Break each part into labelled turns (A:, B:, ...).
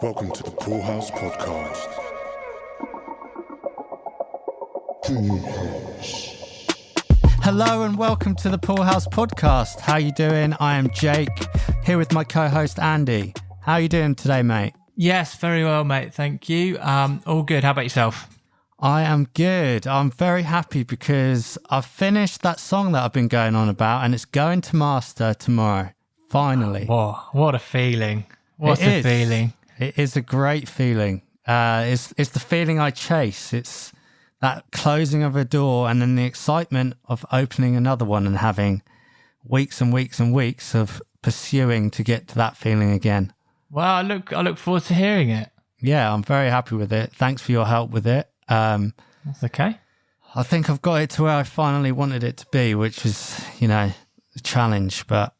A: Welcome to the Pool House Podcast.
B: Hello and welcome to the Pool House Podcast. How you doing? I am Jake, here with my co-host Andy. How you doing today, mate?
C: Yes, very well, mate. Thank you. All good. How about yourself?
B: I am good. I'm very happy because I've finished that song that I've been going on about and it's going to master tomorrow. Finally.
C: Whoa, what a feeling. What a feeling.
B: It is a great feeling. It's the feeling I chase. It's that closing of a door and then the excitement of opening another one and having weeks and weeks and weeks of pursuing to get to that feeling again.
C: Well, I look forward to hearing it.
B: Yeah, I'm very happy with it. Thanks for your help with it.
C: That's okay.
B: I think I've got it to where I finally wanted it to be, which is, a challenge, but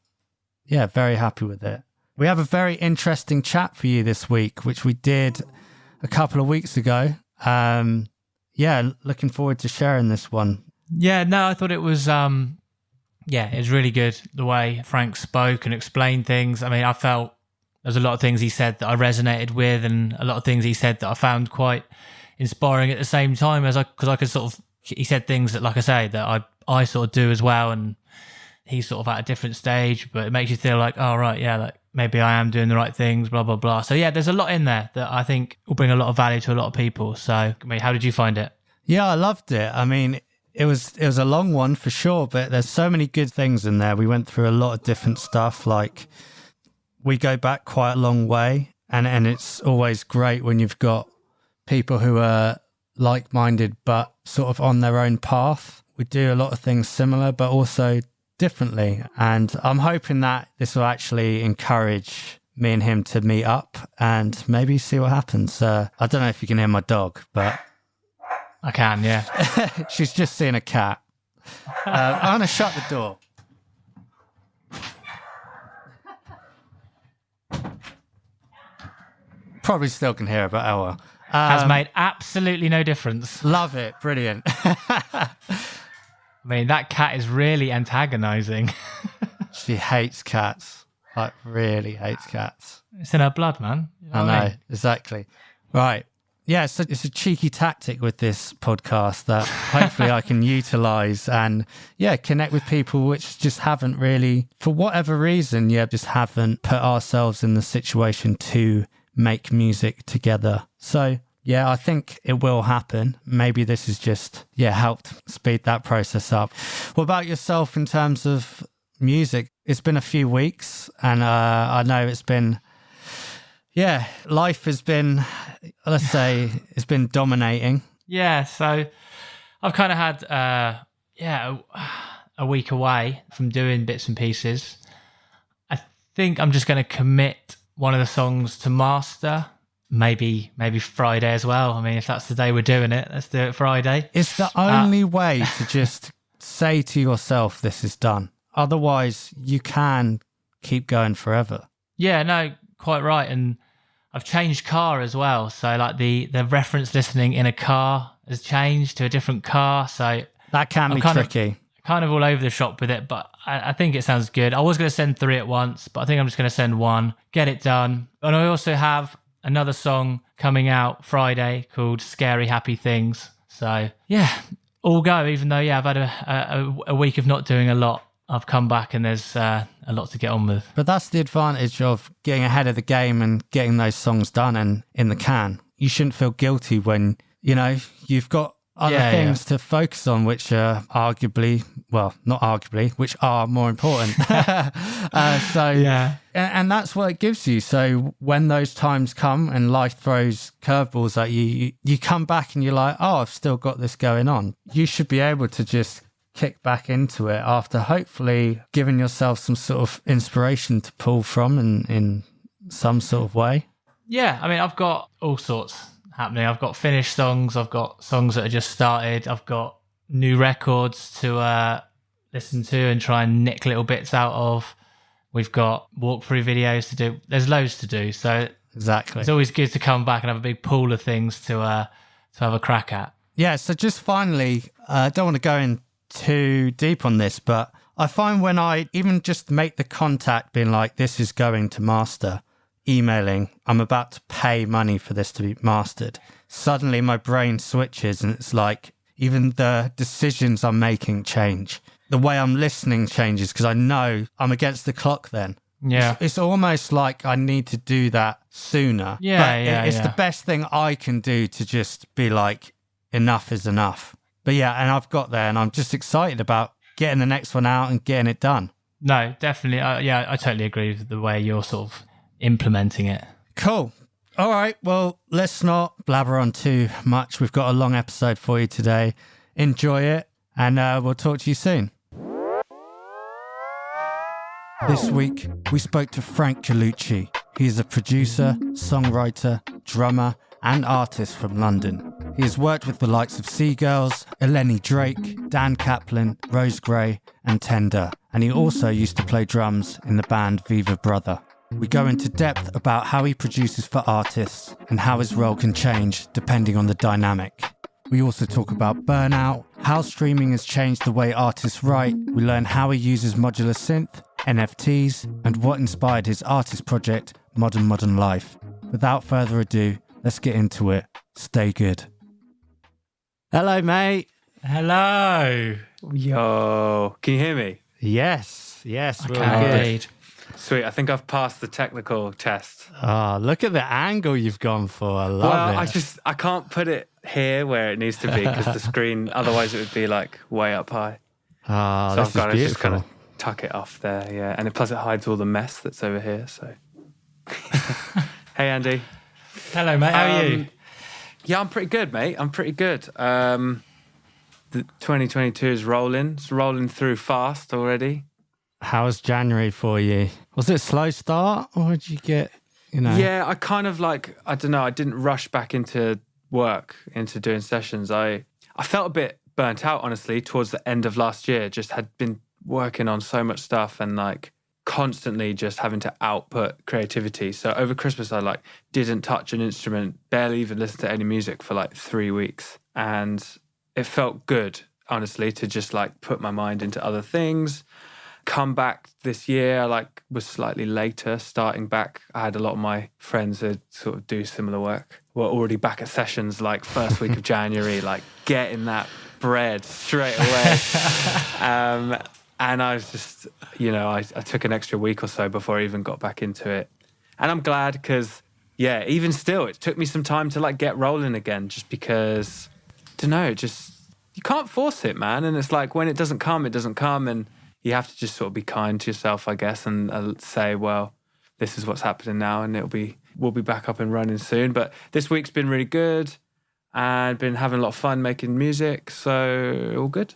B: yeah, very happy with it. We have a very interesting chat for you this week, which we did a couple of weeks ago. Looking forward to sharing this one.
C: Yeah, no, I thought it was, it was really good the way Frank spoke and explained things. I mean, I felt there's a lot of things he said that I resonated with and a lot of things he said that I found quite inspiring at the same time because I could sort of, he said things that, like I say, that I sort of do as well. And he's sort of at a different stage, but it makes you feel like, oh, right, yeah, like maybe I am doing the right things, blah, blah, blah. So yeah, there's a lot in there that I think will bring a lot of value to a lot of people. So, I mean, how did you find it?
B: Yeah, I loved it. I mean, it was a long one for sure, but there's so many good things in there. We went through a lot of different stuff. Like we go back quite a long way and it's always great when you've got people who are like-minded, but sort of on their own path. We do a lot of things similar, but also differently. And I'm hoping that this will actually encourage me and him to meet up and maybe see what happens. I don't know if you can hear my dog, but
C: I can, yeah.
B: She's just seeing a cat. I'm going to shut the door. Probably still can hear her, but oh well.
C: Has made absolutely no difference.
B: Love it. Brilliant.
C: I mean, that cat is really antagonizing.
B: She hates cats. Like, really hates cats.
C: It's in her blood, man. You know
B: I
C: what
B: know,
C: mean?
B: exactly. Right. Yeah, so it's a cheeky tactic with this podcast that hopefully I can utilize and, connect with people which just haven't really, for whatever reason, just haven't put ourselves in the situation to make music together. So, yeah, I think it will happen. Maybe this has just, helped speed that process up. What about yourself in terms of music? It's been a few weeks and I know it's been, life has been, let's say, it's been dominating.
C: Yeah, so I've kind of had, a week away from doing bits and pieces. I think I'm just going to commit one of the songs to master. Maybe Friday as well. I mean, if that's the day we're doing it, let's do it Friday.
B: It's the only way to just say to yourself, this is done. Otherwise, you can keep going forever.
C: Yeah, no, quite right. And I've changed car as well. So like the reference listening in a car has changed to a different car. So
B: that can be tricky.
C: Kind of all over the shop with it, but I think it sounds good. I was going to send 3 at once, but I think I'm just going to send 1, get it done. And I also have another song coming out Friday called Scary Happy Things. So yeah, all go, even though, I've had a week of not doing a lot. I've come back and there's a lot to get on with.
B: But that's the advantage of getting ahead of the game and getting those songs done and in the can. You shouldn't feel guilty when, you've got other things to focus on, which are which are more important. And that's what it gives you. So when those times come and life throws curveballs at you, you come back and you're like, oh, I've still got this going on. You should be able to just kick back into it after hopefully giving yourself some sort of inspiration to pull from in some sort of way.
C: Yeah, I mean, I've got all sorts happening. I've got finished songs. I've got songs that are just started. I've got new records to listen to and try and nick little bits out of. We've got walkthrough videos to do. There's loads to do. So
B: exactly,
C: it's always good to come back and have a big pool of things to have a crack at.
B: Yeah. So just finally, I don't want to go in too deep on this, but I find when I even just make the contact being like, this is going to master, emailing, I'm about to pay money for this to be mastered, suddenly my brain switches and it's like even the decisions I'm making change. The way I'm listening changes because I know I'm against the clock then.
C: Yeah.
B: It's almost like I need to do that sooner.
C: Yeah,
B: It's the best thing I can do to just be like, enough is enough. But yeah, and I've got there and I'm just excited about getting the next one out and getting it done.
C: No, definitely. I totally agree with the way you're sort of implementing it.
B: Cool. All right. Well, let's not blabber on too much. We've got a long episode for you today. Enjoy it and we'll talk to you soon. This week, we spoke to Frank Colucci. He is a producer, songwriter, drummer, and artist from London. He has worked with the likes of Seagirls, Eleni Drake, Dan Caplen, Rose Gray, and Tender, and he also used to play drums in the band Viva Brother. We go into depth about how he produces for artists and how his role can change depending on the dynamic. We also talk about burnout, how streaming has changed the way artists write. We learn how he uses modular synth, NFTs, and what inspired his artist project, Modern Life. Without further ado, let's get into it. Stay good. Hello, mate.
C: Hello.
D: Yo, can you hear me?
B: Yes, we're
C: Okay.
B: good.
D: Sweet, I think I've passed the technical test.
B: Oh, look at the angle you've gone for. I love it.
D: I can't put it here where it needs to be because the screen, otherwise it would be like way up high.
B: Oh,
D: So
B: this
D: I've got
B: is
D: to just
B: beautiful.
D: kind of tuck it off there, yeah. And plus it hides all the mess that's over here, so. Hey, Andy.
C: Hello, mate. How are you?
D: Yeah, I'm pretty good, mate. I'm pretty good. The 2022 is rolling. It's rolling through fast already.
B: How's January for you? Was it a slow start or did you get,
D: Yeah, I kind of like, I don't know, I didn't rush back into work, into doing sessions. I felt a bit burnt out, honestly, towards the end of last year. Just had been working on so much stuff and like constantly just having to output creativity. So over Christmas, I like didn't touch an instrument, barely even listened to any music for like 3 weeks. And it felt good, honestly, to just like put my mind into other things. Come back this year, I like was slightly later starting back. I had a lot of my friends that sort of do similar work were already back at sessions like first week of January, like getting that bread straight away. And I was just, I took an extra week or so before I even got back into it. And I'm glad because, yeah, even still, it took me some time to like get rolling again just because, I don't know, just you can't force it, man. And it's like when it doesn't come, it doesn't come. And you have to just sort of be kind to yourself, I guess, and say, well, this is what's happening now and we'll be back up and running soon. But this week's been really good and been having a lot of fun making music. So all good.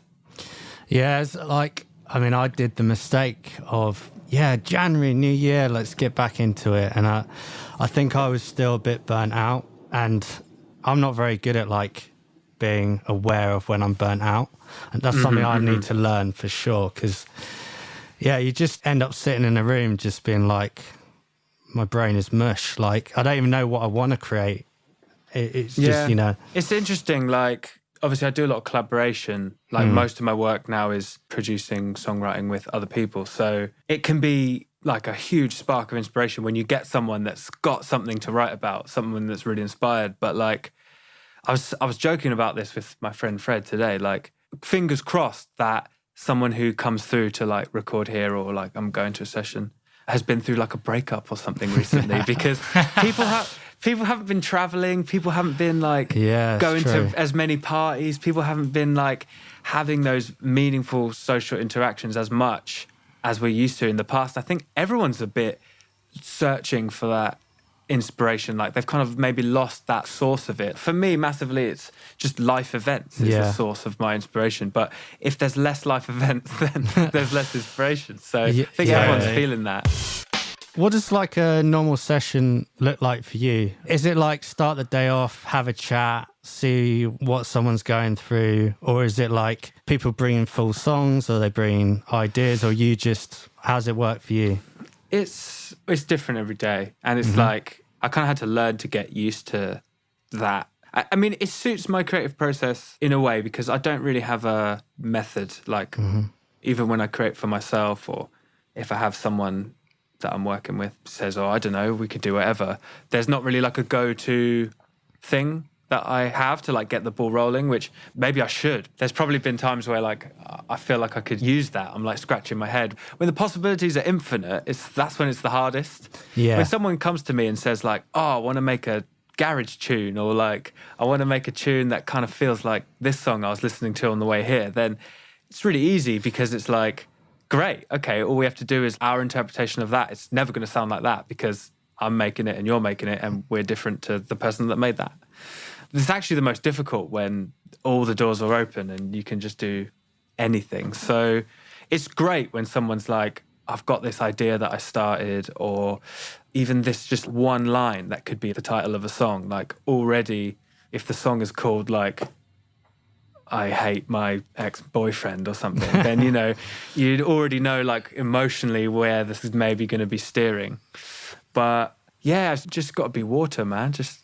B: Yeah, it's like, I did the mistake of, January, New Year, let's get back into it. And I think I was still a bit burnt out and I'm not very good at like being aware of when I'm burnt out. And that's something I need to learn for sure. Because, you just end up sitting in a room just being like, my brain is mush. Like, I don't even know what I want to create. It's just,
D: It's interesting. Like, obviously, I do a lot of collaboration. Like, most of my work now is producing songwriting with other people. So it can be like a huge spark of inspiration when you get someone that's got something to write about, someone that's really inspired. But like, I was joking about this with my friend Fred today. Like, fingers crossed that someone who comes through to like record here or like I'm going to a session has been through like a breakup or something recently because people haven't been traveling, people haven't been like going to as many parties, people haven't been like having those meaningful social interactions as much as we're used to in the past. I think everyone's a bit searching for that inspiration, like they've kind of maybe lost that source of it. For me, massively, it's just life events is the source of my inspiration. But if there's less life events, then there's less inspiration. So I think everyone's feeling that.
B: What does like a normal session look like for you? Is it like start the day off, have a chat, see what someone's going through? Or is it like people bringing full songs or they bring ideas or how's it work for you?
D: It's different every day. And it's like, I kind of had to learn to get used to that. I mean, it suits my creative process in a way because I don't really have a method. Like, even when I create for myself or if I have someone that I'm working with says, oh, I don't know, we could do whatever. There's not really like a go-to thing that I have to like get the ball rolling, which maybe I should. There's probably been times where like I feel like I could use that. I'm like scratching my head. When the possibilities are infinite, that's when it's the hardest.
B: Yeah.
D: When someone comes to me and says like, oh, I want to make a garage tune, or like I want to make a tune that kind of feels like this song I was listening to on the way here, then it's really easy because it's like, great, okay, all we have to do is our interpretation of that. It's never going to sound like that because I'm making it and you're making it and we're different to the person that made that. It's actually the most difficult when all the doors are open and you can just do anything. So it's great when someone's like, I've got this idea that I started, or even this just one line that could be the title of a song. Like already, if the song is called like, I hate my ex-boyfriend or something, then, you know, you'd already know like emotionally where this is maybe going to be steering. But yeah, it's just got to be water, man. Just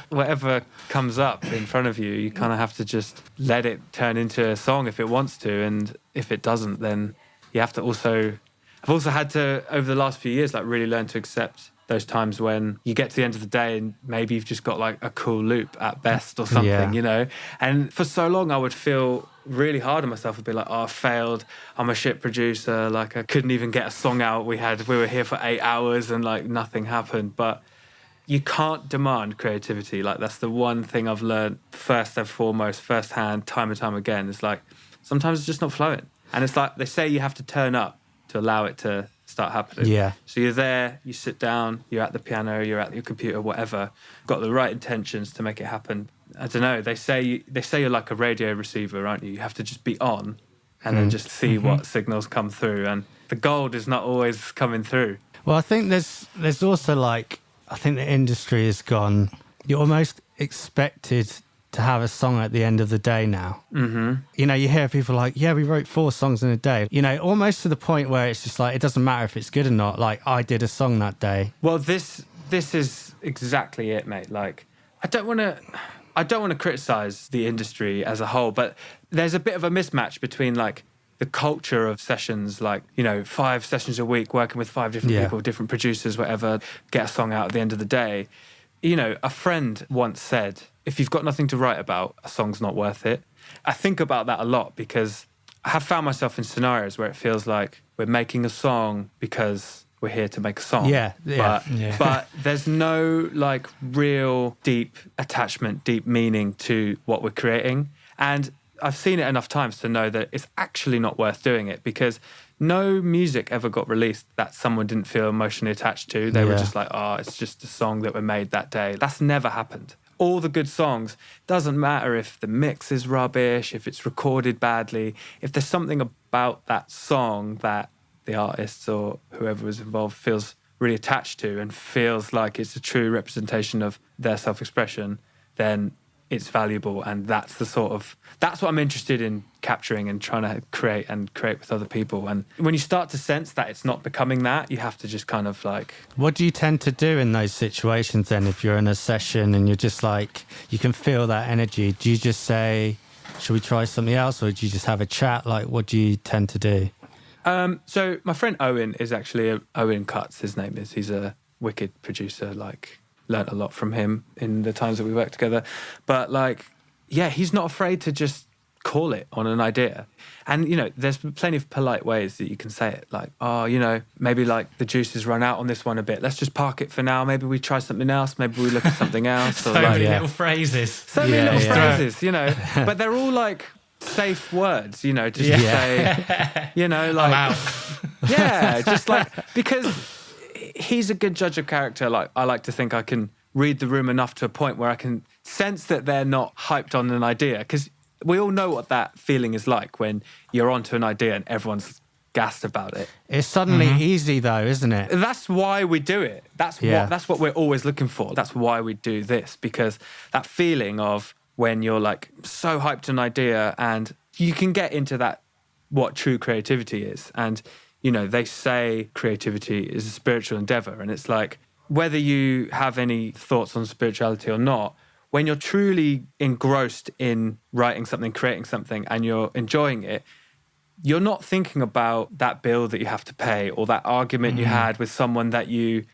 D: whatever comes up in front of you, you kind of have to just let it turn into a song if it wants to. And if it doesn't, then you have to I've also had to, over the last few years, like really learn to accept those times when you get to the end of the day and maybe you've just got like a cool loop at best or something, you know? And for so long I would feel really hard on myself. I'd be like, oh, I failed. I'm a shit producer. Like I couldn't even get a song out. We were here for 8 hours and like nothing happened. But you can't demand creativity. Like that's the one thing I've learned first and foremost, firsthand, time and time again. It's like, sometimes it's just not flowing. And it's like, they say you have to turn up to allow it to start happening.
B: Yeah.
D: So you're there, you sit down, you're at the piano, you're at your computer, whatever. Got the right intentions to make it happen. I don't know. They say you're like a radio receiver, aren't you? You have to just be on, and then just see what signals come through. And the gold is not always coming through.
B: Well, I think there's also like, I think the industry has gone. You're almost expected to have a song at the end of the day now. Mm-hmm. You know, you hear people like, yeah, we wrote 4 songs in a day. You know, almost to the point where it's just like, it doesn't matter if it's good or not. Like, I did a song that day.
D: Well, this is exactly it, mate. Like, I don't want to criticize the industry as a whole, but there's a bit of a mismatch between like the culture of sessions, like, you know, 5 sessions a week, working with 5 different people, different producers, whatever, get a song out at the end of the day. You know, a friend once said, if you've got nothing to write about, a song's not worth it. I think about that a lot because I have found myself in scenarios where it feels like we're making a song because we're here to make a song. But there's no like real deep attachment, deep meaning to what we're creating. And I've seen it enough times to know that it's actually not worth doing it, because no music ever got released that someone didn't feel emotionally attached to. They were just like, oh, it's just a song that we made that day. That's never happened. All the good songs, doesn't matter if the mix is rubbish, if it's recorded badly, if there's something about that song that the artist or whoever was involved feels really attached to and feels like it's a true representation of their self-expression, then it's valuable. And that's what I'm interested in capturing and trying to create with other people. And when you start to sense that it's not becoming that, you have to just kind of like...
B: What do you tend to do in those situations then, if you're in a session and you're just like, you can feel that energy? Do you just say, should we try something else? Or do you just have a chat? Like, what do you tend to do?
D: So my friend Owen is actually... Owen Cuts, his name is. He's a wicked producer, like... Learned a lot from him in the times that we worked together. But like, yeah, he's not afraid to just call it on an idea. And, you know, there's plenty of polite ways that you can say it. Like, oh, you know, maybe like the juice has run out on this one a bit. Let's just park it for now. Maybe we try something else. Maybe we look at something else.
C: So many little phrases.
D: So many little phrases, you know. But they're all like safe words, you know, just to say, you know, like...
C: I'm out.
D: Yeah, just like, because... He's a good judge of character. Like, I like to think I can read the room enough to a point where I can sense that they're not hyped on an idea. Because we all know what that feeling is like when you're onto an idea and everyone's gassed about it.
B: It's suddenly easy though, isn't it?
D: That's why we do it. That's what we're always looking for. That's why we do this, because that feeling of when you're like so hyped on an idea, and you can get into that, what true creativity is. And you know, they say creativity is a spiritual endeavor. And it's like, whether you have any thoughts on spirituality or not, when you're truly engrossed in writing something, creating something, and you're enjoying it, you're not thinking about that bill that you have to pay or that argument you had with someone that you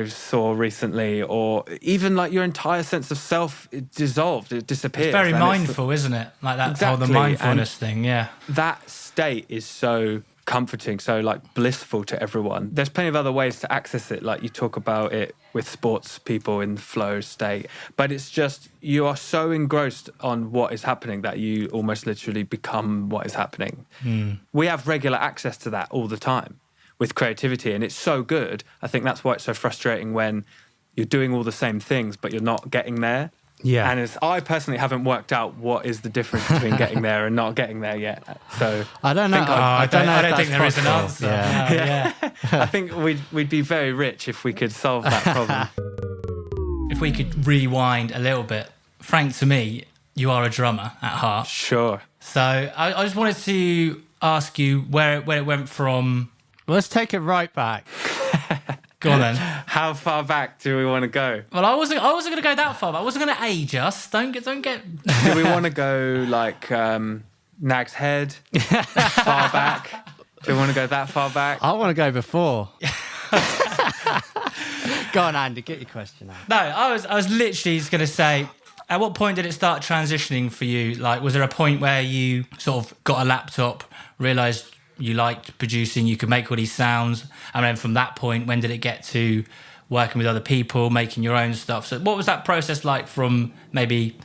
D: saw recently, or even like your entire sense of self, it dissolved, it disappears.
C: It's very mindful, isn't it? Like that's how the mindfulness thing, yeah.
D: That state is so comforting, so like blissful to everyone. There's plenty of other ways to access it, like you talk about it with sports people in the flow state, but it's just you are so engrossed on what is happening that you almost literally become what is happening. We have regular access to that all the time with creativity, and it's so good. I think that's why it's so frustrating when you're doing all the same things but you're not getting there.
B: Yeah.
D: And I personally haven't worked out what is the difference between getting there and not getting there yet. So
B: I don't know.
C: I don't think there is an answer.
B: Yeah.
D: I think we'd be very rich if we could solve that problem.
C: If we could rewind a little bit, Frank, to me, you are a drummer at heart.
D: Sure.
C: So I just wanted to ask you where it went from.
B: Let's take it right back.
C: Go on then.
D: How far back do we want to go?
C: Well, I wasn't going to go that far. But I wasn't going to age us. Don't get.
D: Do we want to go like Nag's Head, far back? Do we want to go that far back?
B: I want to go before. Go on, Andy, get your question out.
C: No, I was literally just going to say, at what point did it start transitioning for you? Like, was there a point where you sort of got a laptop, realised you liked producing, you could make all these sounds, and then from that point, when did it get to working with other people, making your own stuff? So what was that process like from maybe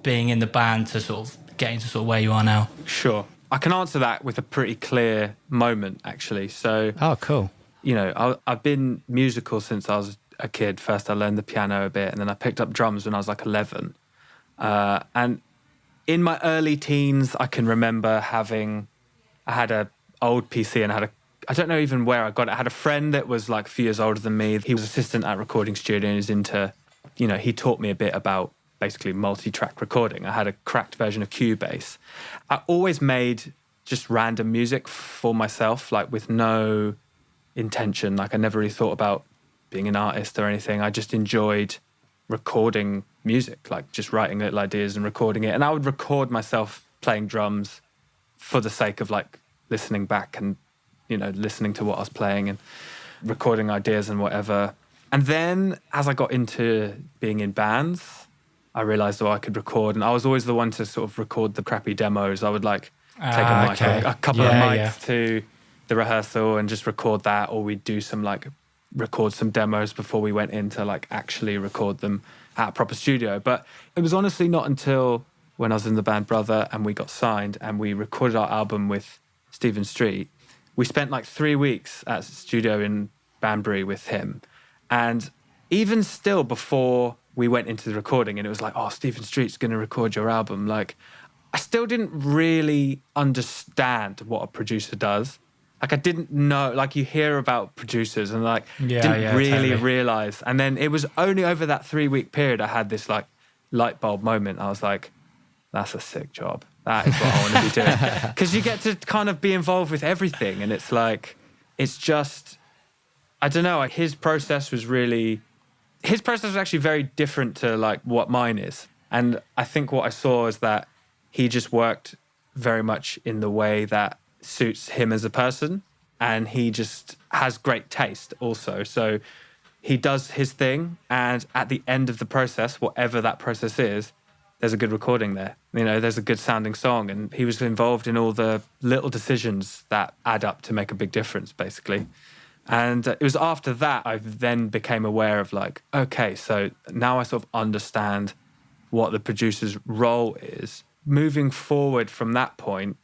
C: being in the band to sort of getting to sort of where you are now?
D: Sure. I can answer that with a pretty clear moment, actually. So,
B: Oh, cool.
D: I've been musical since I was a kid. First, I learned the piano a bit, and then I picked up drums when I was like 11. And in my early teens, I can remember I had a old PC and I don't know even where I got it. I had a friend that was like a few years older than me. He was assistant at a recording studio and is into, he taught me a bit about basically multi-track recording. I had a cracked version of Cubase. I always made just random music for myself, like with no intention. Like I never really thought about being an artist or anything. I just enjoyed recording music, like just writing little ideas and recording it. And I would record myself playing drums for the sake of like listening back and, listening to what I was playing and recording ideas and whatever. And then as I got into being in bands, I realized, I could record. And I was always the one to sort of record the crappy demos. I would like take a couple of mics to the rehearsal and just record that. Or we'd do record some demos before we went in to like actually record them at a proper studio. But it was honestly not until when I was in the band Brother and we got signed and we recorded our album with Stephen Street. We spent like 3 weeks at a studio in Banbury with him. And even still before we went into the recording and it was like, Stephen Street's going to record your album. Like, I still didn't really understand what a producer does. Like, I didn't know, like you hear about producers and like, didn't really realize. And then it was only over that 3 week period I had this like light bulb moment. I was like, that's a sick job. That is what I want to be doing. Because you get to kind of be involved with everything. And it's like, it's just, I don't know, his process was actually very different to like what mine is. And I think what I saw is that he just worked very much in the way that suits him as a person. And he just has great taste also. So he does his thing. And at the end of the process, whatever that process is, there's a good recording there. There's a good sounding song. And he was involved in all the little decisions that add up to make a big difference, basically. And it was after that I then became aware of like, okay, so now I sort of understand what the producer's role is. Moving forward from that point,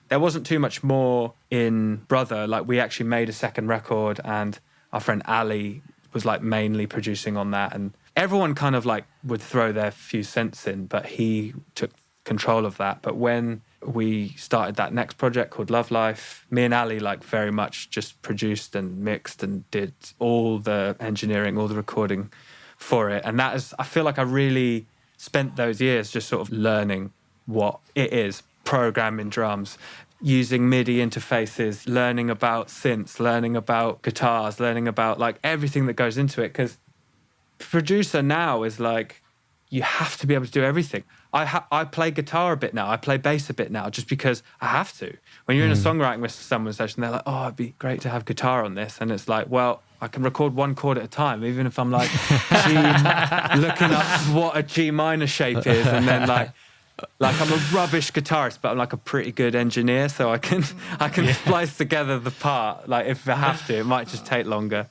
D: there wasn't too much more in Brother. Like we actually made a second record and our friend Ali was like mainly producing on that. And everyone kind of like would throw their few cents in, but he took control of that. But when we started that next project called Love Life, me and Ali like very much just produced and mixed and did all the engineering, all the recording for it. And that is, I feel like I really spent those years just sort of learning what it is, programming drums, using MIDI interfaces, learning about synths, learning about guitars, learning about like everything that goes into it. Because producer now is like, you have to be able to do everything. I play guitar a bit now. I play bass a bit now just because I have to. When you're in a songwriting with someone session, they're like, oh, it'd be great to have guitar on this. And it's like, well, I can record one chord at a time, even if I'm like looking up what a G minor shape is. And then like I'm a rubbish guitarist, but I'm like a pretty good engineer. So I can splice together the part. Like if I have to, it might just take longer.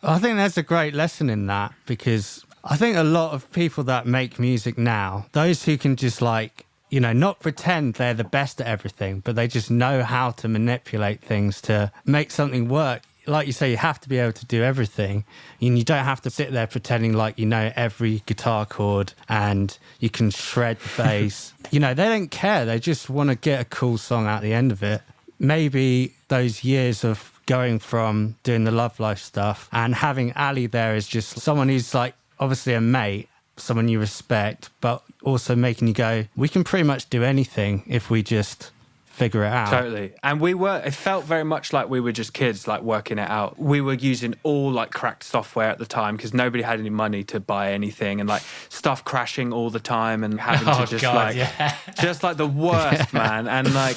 B: I think there's a great lesson in that, because I think a lot of people that make music now, those who can just like, you know, not pretend they're the best at everything, but they just know how to manipulate things to make something work. Like you say, you have to be able to do everything, and you don't have to sit there pretending like you know every guitar chord and you can shred the bass. You know, they don't care. They just want to get a cool song out the end of it. Maybe those years of going from doing the Love Life stuff and having Ali there is just someone who's like obviously a mate, someone you respect, but also making you go, we can pretty much do anything if we just figure it out.
D: Totally. And it felt very much like we were just kids, like working it out. We were using all like cracked software at the time because nobody had any money to buy anything, and like stuff crashing all the time and having to just just like the worst, man. And like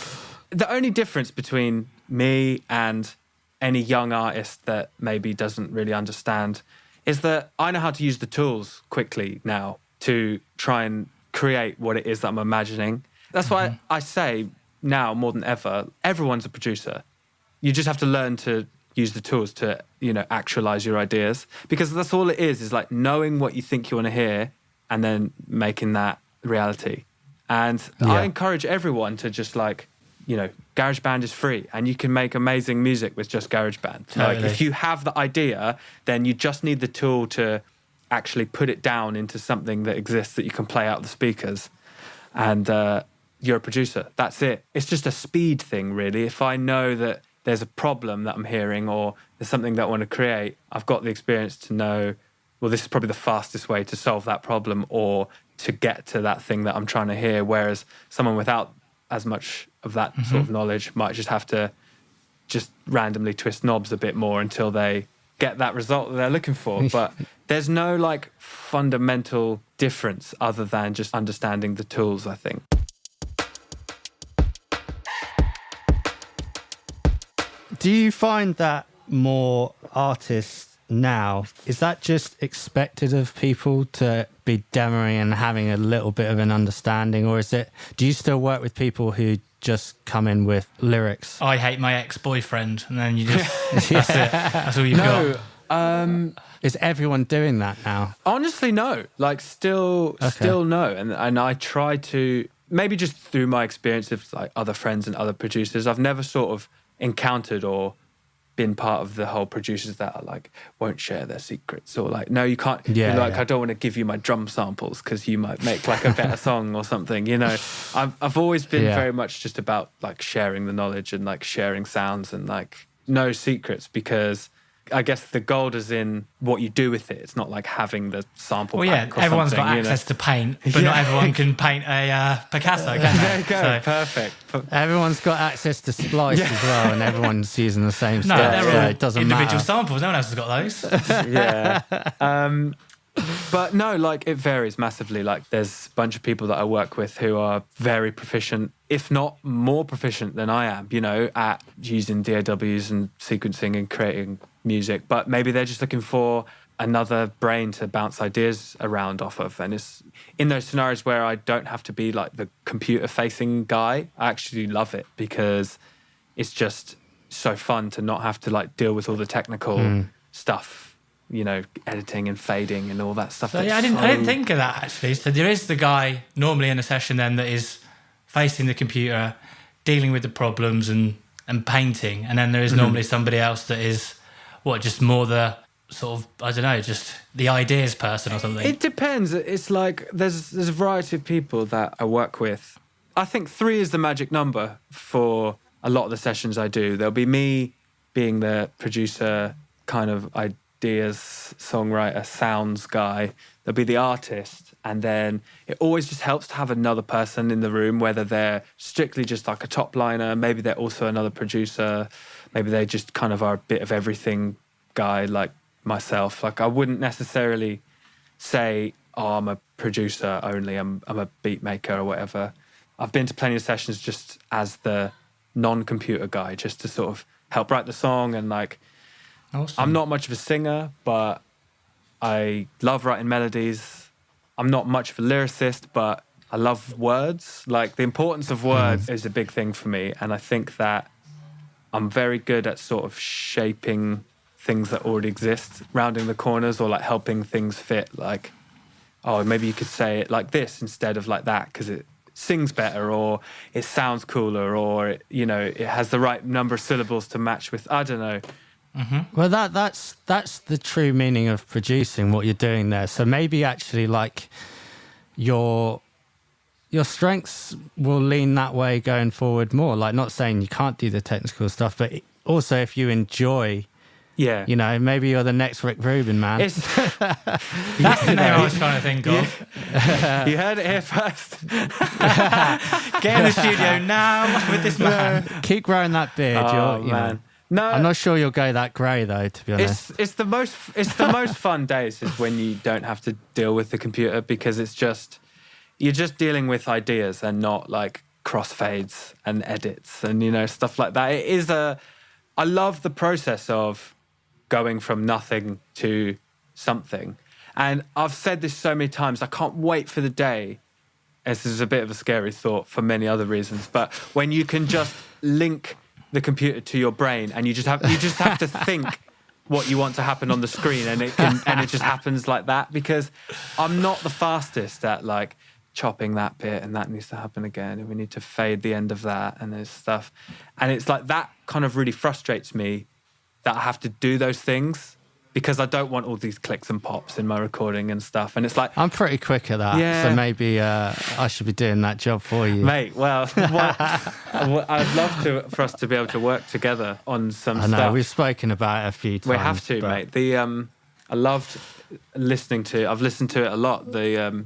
D: the only difference between me and any young artist that maybe doesn't really understand is that I know how to use the tools quickly now to try and create what it is that I'm imagining. That's why I say now more than ever, everyone's a producer. You just have to learn to use the tools to, you know, actualize your ideas, because that's all it is like knowing what you think you want to hear and then making that reality. And I encourage everyone to just like, you know, GarageBand is free and you can make amazing music with just GarageBand.
C: Totally.
D: Like if you have the idea, then you just need the tool to actually put it down into something that exists that you can play out the speakers. And you're a producer. That's it. It's just a speed thing, really. If I know that there's a problem that I'm hearing or there's something that I want to create, I've got the experience to know, well, this is probably the fastest way to solve that problem or to get to that thing that I'm trying to hear. Whereas someone without as much of that sort of knowledge might just have to just randomly twist knobs a bit more until they get that result that they're looking for. But there's no like fundamental difference other than just understanding the tools, I think.
B: Do you find that more artists now, is that just expected of people to be demoing and having a little bit of an understanding, or do you still work with people who just come in with lyrics?
C: I hate my ex-boyfriend, and then you just, that's it. That's all you've got.
B: Is everyone doing that now?
D: Honestly, no. Like still no. And I try to, maybe just through my experience of like other friends and other producers, I've never sort of encountered or been part of the whole producers that are like won't share their secrets, or like, no, you can't. I don't want to give you my drum samples because you might make like a better song or something. You know, I've always been very much just about like sharing the knowledge and like sharing sounds and like no secrets, because I guess the gold is in what you do with it. It's not like having the sample. Well, yeah,
C: everyone's got access to paint, but not everyone can paint a Picasso. There
D: you go, so. Perfect.
B: Everyone's got access to splice as well, and everyone's using the same stuff.
C: No, they're all
B: it doesn't
C: individual
B: matter.
C: samples. No one else has got those.
D: Yeah. But no, like it varies massively. Like there's a bunch of people that I work with who are very proficient, if not more proficient than I am, you know, at using DAWs and sequencing and creating music. But maybe they're just looking for another brain to bounce ideas around off of. And it's in those scenarios where I don't have to be like the computer-facing guy, I actually love it, because it's just so fun to not have to like deal with all the technical stuff. You know, editing and fading and all that stuff.
C: So yeah, I didn't think of that actually. So there is the guy normally in a session then that is facing the computer, dealing with the problems and painting, and then there is normally somebody else that is just more the sort of, I don't know, just the ideas person or something.
D: It depends. It's like there's a variety of people that I work with. I think 3 is the magic number for a lot of the sessions I do. There'll be me being the producer, kind of ideas, songwriter, sounds guy. There'll be the artist, and then it always just helps to have another person in the room, whether they're strictly just like a top liner, maybe they're also another producer, maybe they just kind of are a bit of everything guy like myself. Like I wouldn't necessarily say oh, I'm a producer only, I'm a beat maker or whatever. I've been to plenty of sessions just as the non-computer guy, just to sort of help write the song. And like,
C: Awesome.
D: I'm not much of a singer, but I love writing melodies. I'm not much of a lyricist, but I love words. Like, the importance of words is a big thing for me. And I think that I'm very good at sort of shaping things that already exist, rounding the corners, or like helping things fit. Like, oh, maybe you could say it like this instead of like that because it sings better, or it sounds cooler, or it, you know, it has the right number of syllables to match with, I don't know.
B: Well, that's the true meaning of producing, what you're doing there. So maybe actually like your strengths will lean that way going forward more. Like, not saying you can't do the technical stuff, but also if you enjoy,
D: Yeah.
B: you know, maybe you're the next Rick Rubin, man.
D: It's,
C: That's the name I was trying to think of.
D: you heard it here first.
C: Get in the studio now with this man.
B: Keep growing that beard.
D: Oh,
B: you know.
D: man. No,
B: I'm not sure you'll go that grey though, to be honest.
D: it's the most fun days is when you don't have to deal with the computer, because you're just dealing with ideas and not like crossfades and edits and, you know, stuff like that. I love the process of going from nothing to something. And I've said this so many times, I can't wait for the day. This is a bit of a scary thought for many other reasons, but when you can just link the computer to your brain and you just have to think what you want to happen on the screen, and it just happens like that, because I'm not the fastest at like chopping that bit and that needs to happen again and we need to fade the end of that and there's stuff. And it's like that kind of really frustrates me, that I have to do those things, because I don't want all these clicks and pops in my recording and stuff. And it's like,
B: I'm pretty quick at that,
D: Yeah.
B: so maybe I should be doing that job for you.
D: mate, well, I'd love for us to be able to work together on some
B: I know,
D: stuff.
B: we've spoken about it a few times.
D: We have to,
B: but-
D: mate. I loved listening to. I've listened to it a lot. The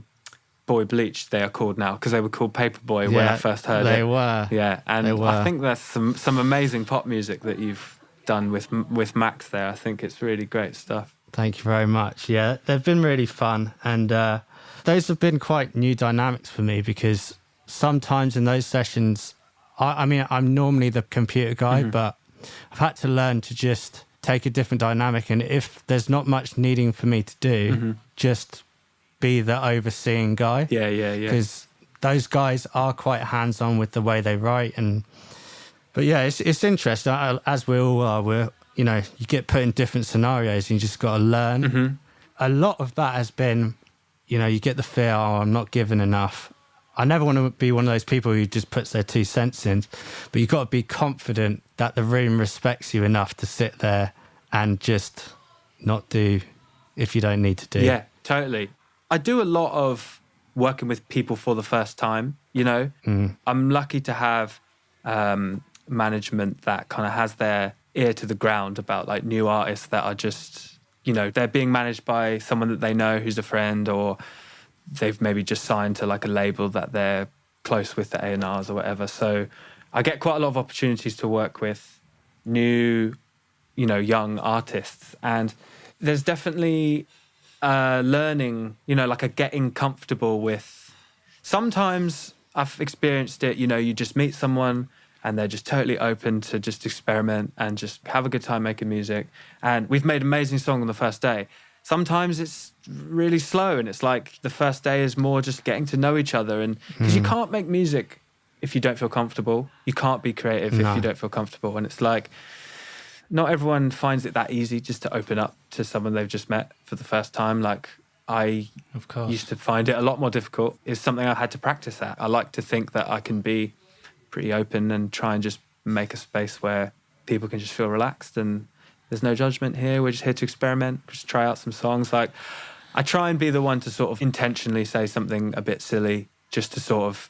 D: Boy Bleached, they are called now, because they were called Paperboy when I first heard it.
B: They were.
D: Yeah, and
B: They were.
D: I think there's some amazing pop music that you've done with Max there. I think it's really great stuff.
B: Thank you very much. Yeah, they've been really fun. And those have been quite new dynamics for me, because sometimes in those sessions, I mean, I'm normally the computer guy, but I've had to learn to just take a different dynamic. And if there's not much needing for me to do, just be the overseeing guy.
D: Yeah.
B: Because those guys are quite hands-on with the way they write. But yeah, it's interesting. As we all are, you know, you get put in different scenarios and you just got to learn. A lot of that has been, you know, you get the fear, oh, I'm not given enough. I never want to be one of those people who just puts their 2 cents in, but you've got to be confident that the room respects you enough to sit there and just not do if you don't need to do.
D: Yeah, totally. I do a lot of working with people for the first time, you know. I'm lucky to have management that kind of has their ear to the ground about like new artists that are just, you know, they're being managed by someone that they know who's a friend, or they've maybe just signed to like a label that they're close with, the A&Rs or whatever. So I get quite a lot of opportunities to work with new, you know, young artists. And there's definitely learning, you know, like a getting comfortable with. Sometimes I've experienced it, you know, you just meet someone and they're just totally open to just experiment and just have a good time making music. And we've made an amazing song on the first day. Sometimes it's really slow, and it's like the first day is more just getting to know each other. And because you can't make music if you don't feel comfortable. You can't be creative if you don't feel comfortable. And it's like, not everyone finds it that easy just to open up to someone they've just met for the first time. Like, I used to find it a lot more difficult. It's something I had to practice at. I like to think that I can be pretty open and try and just make a space where people can just feel relaxed and there's no judgment here. We're just here to experiment, just try out some songs. Like, I try and be the one to sort of intentionally say something a bit silly, just to sort of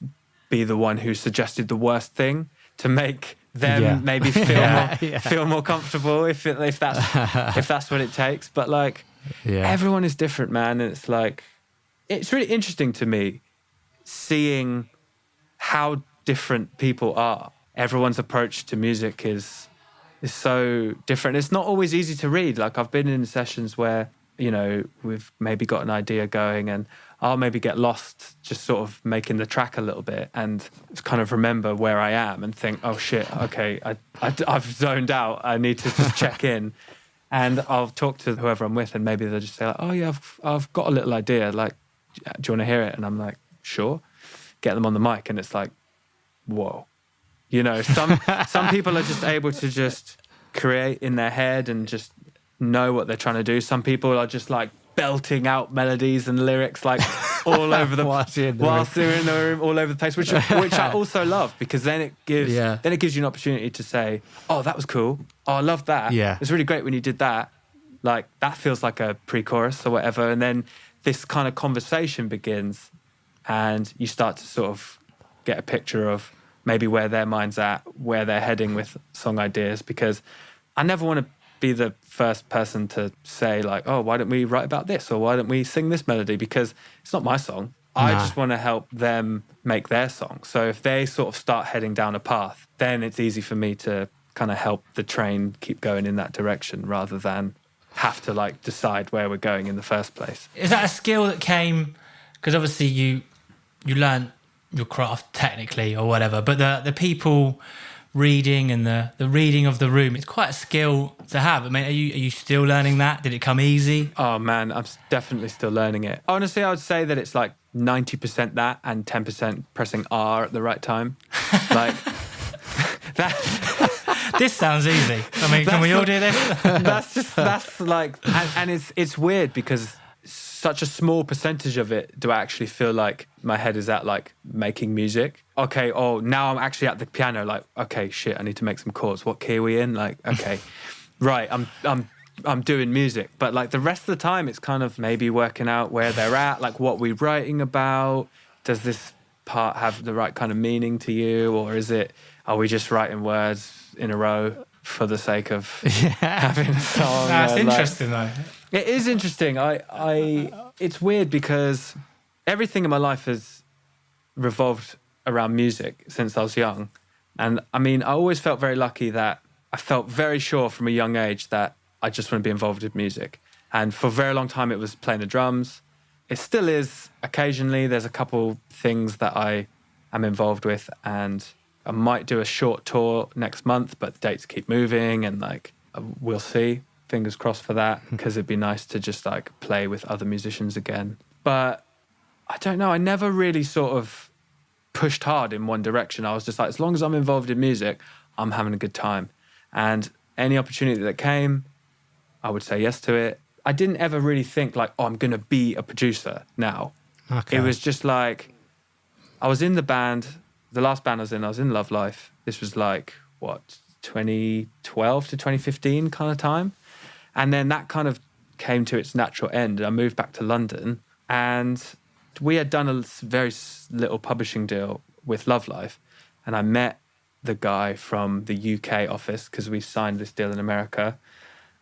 D: be the one who suggested the worst thing to make them maybe feel more comfortable if that's what it takes. But like, everyone is different, man. And it's like, it's really interesting to me seeing how different people are. Everyone's approach to music is so different. It's not always easy to read. Like, I've been in sessions where you know, we've maybe got an idea going and I'll maybe get lost just sort of making the track a little bit and kind of remember where I am and think, oh shit, okay, I've zoned out. I need to just check in. And I'll talk to whoever I'm with and maybe they'll just say like, oh yeah, I've got a little idea. Like, do you want to hear it? And I'm like, sure. Get them on the mic and it's like, whoa. You know, some people are just able to just create in their head and just know what they're trying to do. Some people are just like belting out melodies and lyrics like all over the whilst they're in the room, all over the place, which I also love because then it gives you an opportunity to say, oh, that was cool. Oh, I love that. Yeah, it's really great when you did that. Like that feels like a pre-chorus or whatever, and then this kind of conversation begins, and you start to sort of get a picture of maybe where their mind's at, where they're heading with song ideas. Because I never want to be the first person to say like, oh, why don't we write about this? Or why don't we sing this melody? Because it's not my song. I just want to help them make their song. So if they sort of start heading down a path, then it's easy for me to kind of help the train keep going in that direction rather than have to like decide where we're going in the first place.
C: Is that a skill that came, because obviously you learn your craft technically or whatever, but the people reading and the reading of the room, it's quite a skill to have. I mean, are you still learning that? Did it come easy?
D: Oh man, I'm definitely still learning it. Honestly, I would say that it's like 90% that and 10% pressing R at the right time. Like that.
C: This sounds easy. I mean, can we all do this?
D: that's like, and it's weird because such a small percentage of it do I actually feel like my head is at like making music. Okay, oh, now I'm actually at the piano, like, okay, shit, I need to make some chords. What key are we in? Like, okay, right, I'm doing music. But like the rest of the time, it's kind of maybe working out where they're at, like what we're writing about. Does this part have the right kind of meaning to you? Or are we just writing words in a row for the sake of having a song?
C: That's interesting though.
D: It is interesting. It's weird because everything in my life has revolved around music since I was young. And I mean, I always felt very lucky that I felt very sure from a young age that I just want to be involved with music. And for a very long time, it was playing the drums. It still is occasionally. There's a couple things that I am involved with, and I might do a short tour next month, but the dates keep moving and like, we'll see. Fingers crossed for that, because it'd be nice to just like play with other musicians again. But I don't know, I never really sort of pushed hard in one direction. I was just like, as long as I'm involved in music, I'm having a good time. And any opportunity that came, I would say yes to it. I didn't ever really think like, oh, I'm going to be a producer now. Okay. It was just like, I was in the band, the last band I was in Love Life. This was like, 2012 to 2015 kind of time. And then that kind of came to its natural end. I moved back to London and we had done a very little publishing deal with Love Life. And I met the guy from the UK office because we signed this deal in America,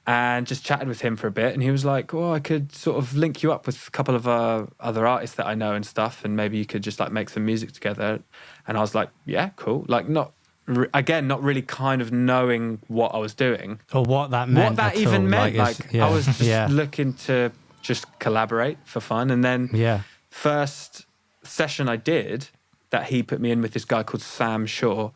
D: and just chatted with him for a bit. And he was like, oh, I could sort of link you up with a couple of other artists that I know and stuff. And maybe you could just like make some music together. And I was like, yeah, cool. Like not really kind of knowing what I was doing.
B: Or what that meant.
D: What that even meant. Like I was just looking to just collaborate for fun. And then first session I did that he put me in with this guy called Sam Shaw,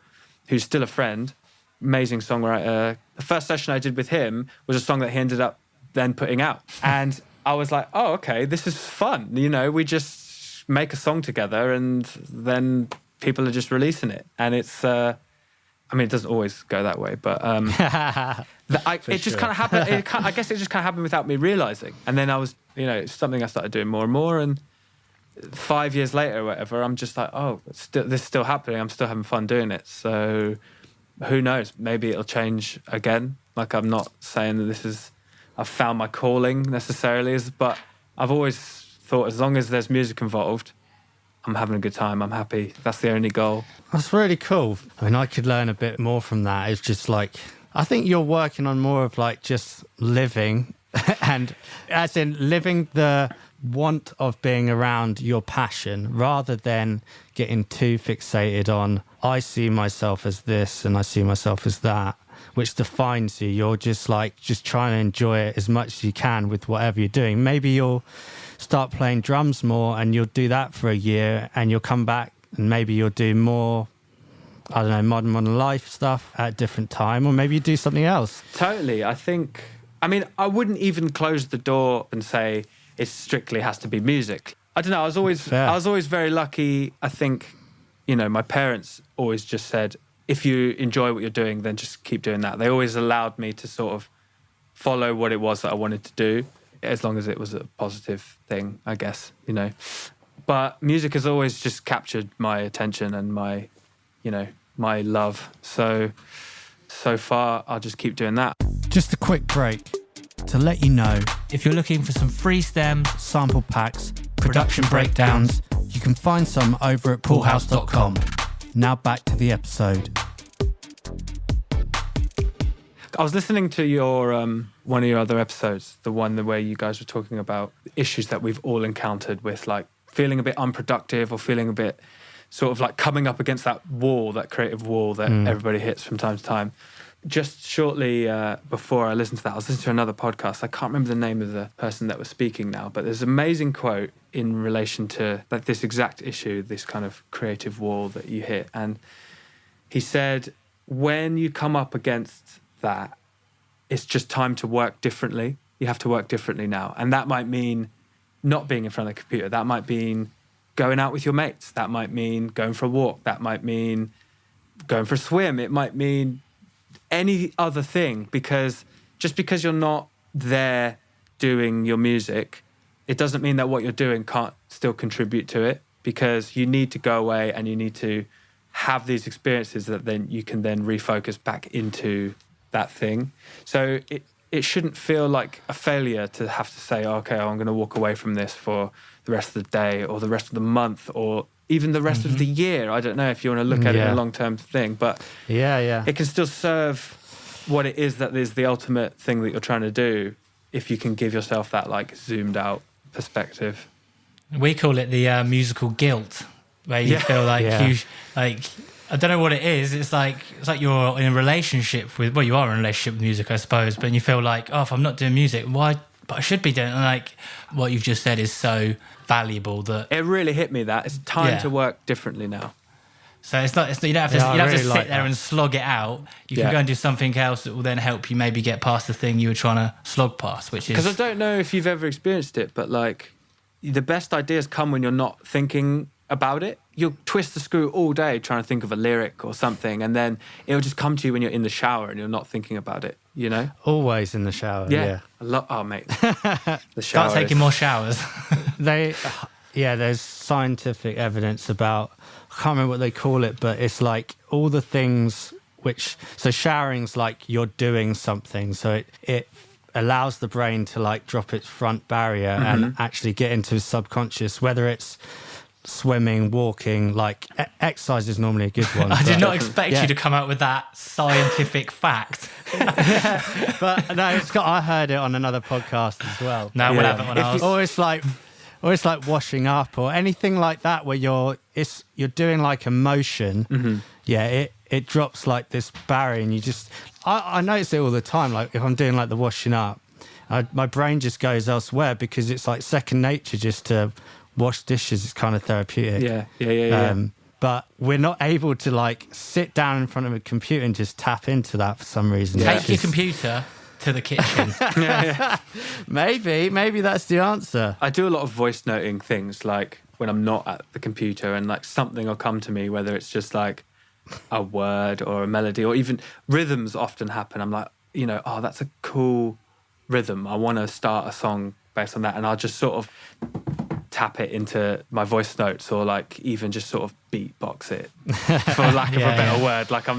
D: who's still a friend, amazing songwriter. The first session I did with him was a song that he ended up then putting out. And I was like, oh, okay, this is fun. You know, we just make a song together and then people are just releasing it. And it's... I mean, it doesn't always go that way, but it just kind of happened. I guess it just kind of happened without me realizing. And then I was, it's something I started doing more and more. And 5 years later or whatever, I'm just like, oh, this is still happening. I'm still having fun doing it. So who knows? Maybe it'll change again. Like, I'm not saying that I've found my calling necessarily, but I've always thought as long as there's music involved, I'm having a good time. I'm happy. That's the only goal.
B: That's really cool. I mean, I could learn a bit more from that. It's just like, I think you're working on more of like just living and as in living the want of being around your passion rather than getting too fixated on, I see myself as this and I see myself as that, which defines you. You're just trying to enjoy it as much as you can with whatever you're doing. Maybe you'll start playing drums more and you'll do that for a year and you'll come back and maybe you'll do more, I don't know, modern life stuff at a different time, or maybe you do something else.
D: Totally. I wouldn't even close the door and say it strictly has to be music. I don't know. I was always very lucky. I think, my parents always just said, if you enjoy what you're doing, then just keep doing that. They always allowed me to sort of follow what it was that I wanted to do, as long as it was a positive thing, I guess, But music has always just captured my attention and my love. So far, I'll just keep doing that.
B: Just a quick break to let you know,
C: If you're looking for some free stems,
B: sample packs, production breakdowns, you can find some over at poolhouse.com. Now back to the episode.
D: I was listening to your one of your other episodes, the one where you guys were talking about issues that we've all encountered with like feeling a bit unproductive or feeling a bit sort of like coming up against that wall, that creative wall that everybody hits from time to time. Just shortly before I listened to that, I was listening to another podcast. I can't remember the name of the person that was speaking now, but there's an amazing quote in relation to like this exact issue, this kind of creative wall that you hit. And he said, when you come up against that, it's just time to work differently. You have to work differently now. And that might mean not being in front of the computer. That might mean going out with your mates. That might mean going for a walk. That might mean going for a swim. It might mean any other thing, because just because you're not there doing your music, it doesn't mean that what you're doing can't still contribute to it, because you need to go away and you need to have these experiences that then you can then refocus back into that thing. So it shouldn't feel like a failure to have to say, okay, I'm going to walk away from this for the rest of the day or the rest of the month or even the rest of the year. I don't know if you want to look at it as a long-term thing, but it can still serve what it is that is the ultimate thing that you're trying to do if you can give yourself that like zoomed out perspective.
C: we call it the musical guilt, where you feel like you like. I don't know what it is. It's like you're in a relationship with. Well, you are in a relationship with music, I suppose. But you feel like, oh, if I'm not doing music, why? But I should be doing it. And like what you've just said is so valuable that
D: it really hit me that it's time to work differently now.
C: So it's not. You don't have to. You don't have to sit there and slog it out. You can go and do something else that will then help you maybe get past the thing you were trying to slog past, which is.
D: Because I don't know if you've ever experienced it, but like the best ideas come when you're not thinking about it. You'll twist the screw all day trying to think of a lyric or something, and then it'll just come to you when you're in the shower and you're not thinking about it, you know?
B: Always in the shower, yeah.
D: Oh, mate. The shower.
C: Start taking more showers.
B: There's scientific evidence about, I can't remember what they call it, but it's like all the things so showering's like you're doing something, so it allows the brain to like drop its front barrier and actually get into his subconscious, whether it's swimming, walking, like exercise is normally a good one.
C: I did not expect you to come out with that scientific fact.
B: But no, I heard it on another podcast as well.
C: No, we'll have it on ours.
B: Or it's like washing up or anything like that where you're doing like a motion. It drops like this barrier, and you just I notice it all the time. Like if I'm doing like the washing up, my brain just goes elsewhere because it's like second nature just to wash dishes. Is kind of therapeutic. Yeah. But we're not able to like sit down in front of a computer and just tap into that for some reason.
C: Take your computer to the kitchen.
B: Maybe that's the answer.
D: I do a lot of voice noting things, like when I'm not at the computer, and like something will come to me, whether it's just like a word or a melody, or even rhythms often happen. I'm like, oh, that's a cool rhythm. I want to start a song based on that, and I'll just sort of tap it into my voice notes, or like even just sort of beatbox it, for lack of a better word. Like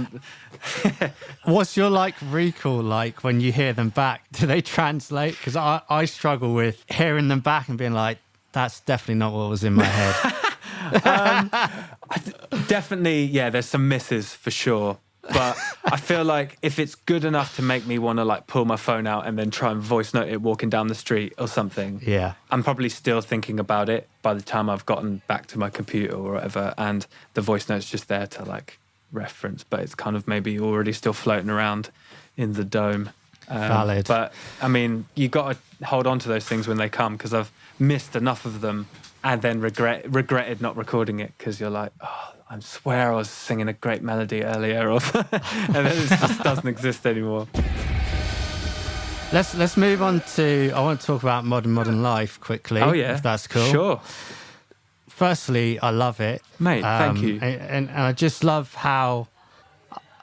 B: What's your like recall like when you hear them back? Do they translate? Because I struggle with hearing them back and being like, that's definitely not what was in my head.
D: Definitely, there's some misses for sure. But I feel like if it's good enough to make me want to like pull my phone out and then try and voice note it walking down the street or something, I'm probably still thinking about it by the time I've gotten back to my computer or whatever, and the voice note's just there to like reference, but it's kind of maybe already still floating around in the dome.
B: Valid.
D: But I mean, you got to hold on to those things when they come, because I've missed enough of them and then regretted not recording it, because you're like, oh, I swear I was singing a great melody earlier, and then it just doesn't exist anymore.
B: Let's move on to, I want to talk about Modern Life quickly.
D: Oh yeah,
B: if that's cool.
D: Sure.
B: Firstly, I love it,
D: mate. Thank you.
B: And I just love how.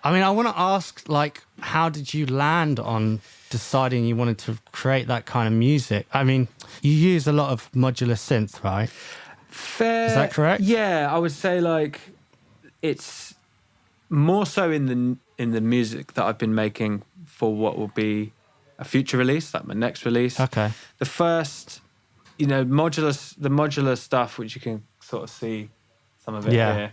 B: I mean, I want to ask, like, how did you land on deciding you wanted to create that kind of music? I mean, you use a lot of modular synth, right?
D: Fair.
B: Is that correct?
D: Yeah, I would say like it's more so in the music that I've been making for what will be a future release, like my next release.
B: Okay.
D: The first, the modular stuff, which you can sort of see some of it here.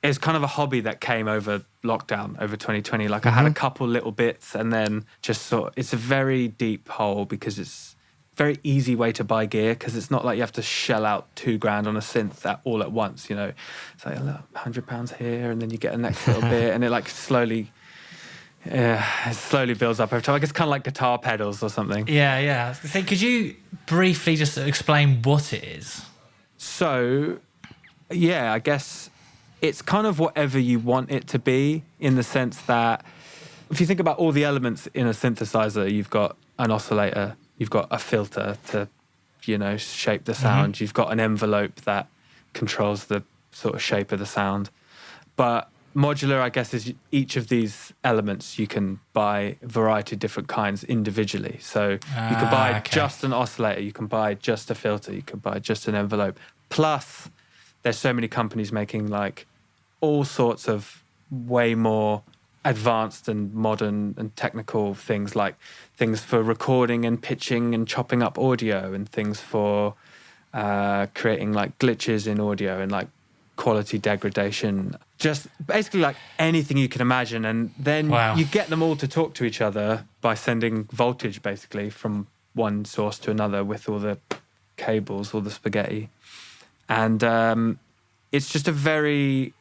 D: It's kind of a hobby that came over lockdown, over 2020. Like I had a couple little bits, and then just it's a very deep hole, because it's a very easy way to buy gear, because it's not like you have to shell out $2,000 on a synth all at once, It's like £100 here, and then you get a next little bit, and it like slowly builds up over time. I guess kind of like guitar pedals or something.
C: Yeah. So could you briefly just explain what it is?
D: So, yeah, I guess it's kind of whatever you want it to be, in the sense that if you think about all the elements in a synthesizer, you've got an oscillator, you've got a filter to, shape the sound, you've got an envelope that controls the sort of shape of the sound. But modular, I guess, is each of these elements you can buy a variety of different kinds individually. So you can buy just an oscillator, you can buy just a filter, you can buy just an envelope. Plus, there's so many companies making like all sorts of way more advanced and modern and technical things, like things for recording and pitching and chopping up audio, and things for creating like glitches in audio and like quality degradation, just basically like anything you can imagine. And then you get them all to talk to each other by sending voltage basically from one source to another with all the cables, all the spaghetti. And it's just a very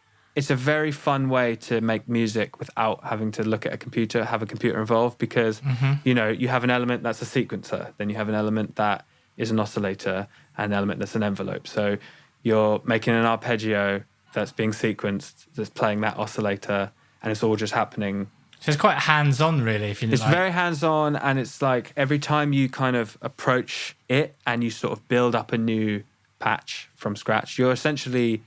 D: fun way to make music without having to look at a computer, have a computer involved, because, you have an element that's a sequencer, then you have an element that is an oscillator, and an element that's an envelope. So you're making an arpeggio that's being sequenced, that's playing that oscillator, and it's all just happening.
C: So it's quite hands-on, really.
D: It's very hands-on, and it's like every time you kind of approach it and you sort of build up a new patch from scratch, you're essentially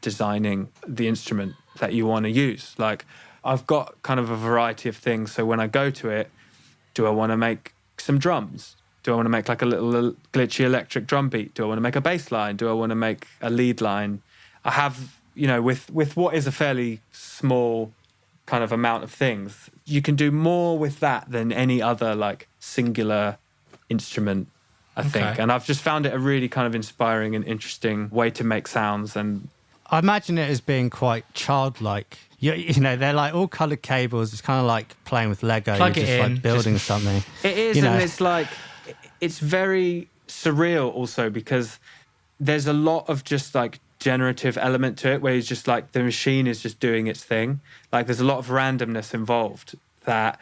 D: designing the instrument that you want to use. Like, I've got kind of a variety of things. So when I go to it, do I want to make some drums? Do I want to make like a little glitchy electric drum beat? Do I want to make a bass line? Do I want to make a lead line? I have, with what is a fairly small kind of amount of things, you can do more with that than any other like singular instrument, I think. And I've just found it a really kind of inspiring and interesting way to make sounds. And
B: I imagine it as being quite childlike. They're like all coloured cables. It's kind of like playing with Lego.
C: Plug
B: You're
C: it
B: just
C: in.
B: like building something.
D: It is, and it's like, it's very surreal also, because there's a lot of just like generative element to it, where it's just like the machine is just doing its thing. Like there's a lot of randomness involved that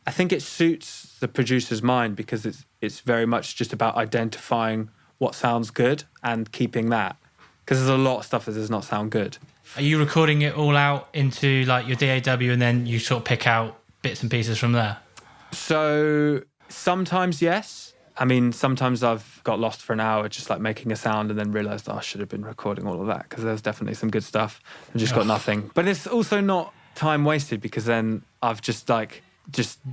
D: I think it suits the producer's mind, because it's very much just about identifying what sounds good and keeping that. Because there's a lot of stuff that does not sound good.
C: Are you recording it all out into like your DAW, and then you sort of pick out bits and pieces from there? So
D: sometimes, yes. I mean, sometimes I've got lost for an hour just like making a sound, and then realised, I should have been recording all of that, because there's definitely some good stuff. I've just got nothing. But it's also not time wasted, because then I've just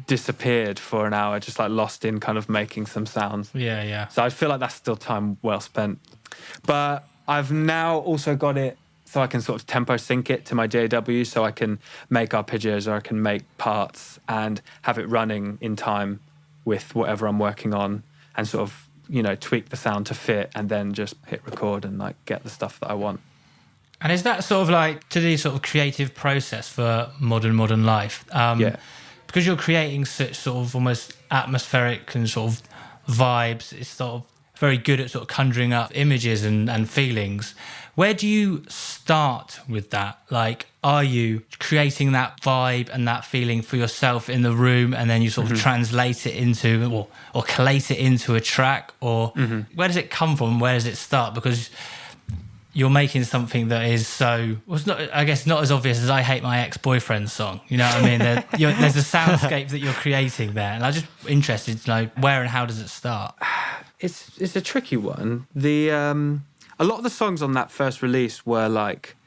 D: disappeared for an hour, just like lost in kind of making some sounds.
C: Yeah.
D: So I feel like that's still time well spent. But I've now also got it so I can sort of tempo sync it to my DAW, so I can make arpeggios or I can make parts and have it running in time with whatever I'm working on, and sort of, tweak the sound to fit, and then just hit record and like get the stuff that I want.
C: And is that sort of like to the sort of creative process for modern life?
D: Yeah.
C: Because you're creating such sort of almost atmospheric and sort of vibes, it's sort of very good at sort of conjuring up images and feelings. Where do you start with that? Like, are you creating that vibe and that feeling for yourself in the room, and then you sort of translate it into or collate it into a track? Or where does it come from? Where does it start? Because you're making something that is so, well, it's not, I guess, not as obvious as I Hate My Ex-Boyfriend song. You know what I mean? There's a soundscape that you're creating there. And I'm just interested to know where and how does it start?
D: It's a tricky one. A lot of the songs on that first release were like,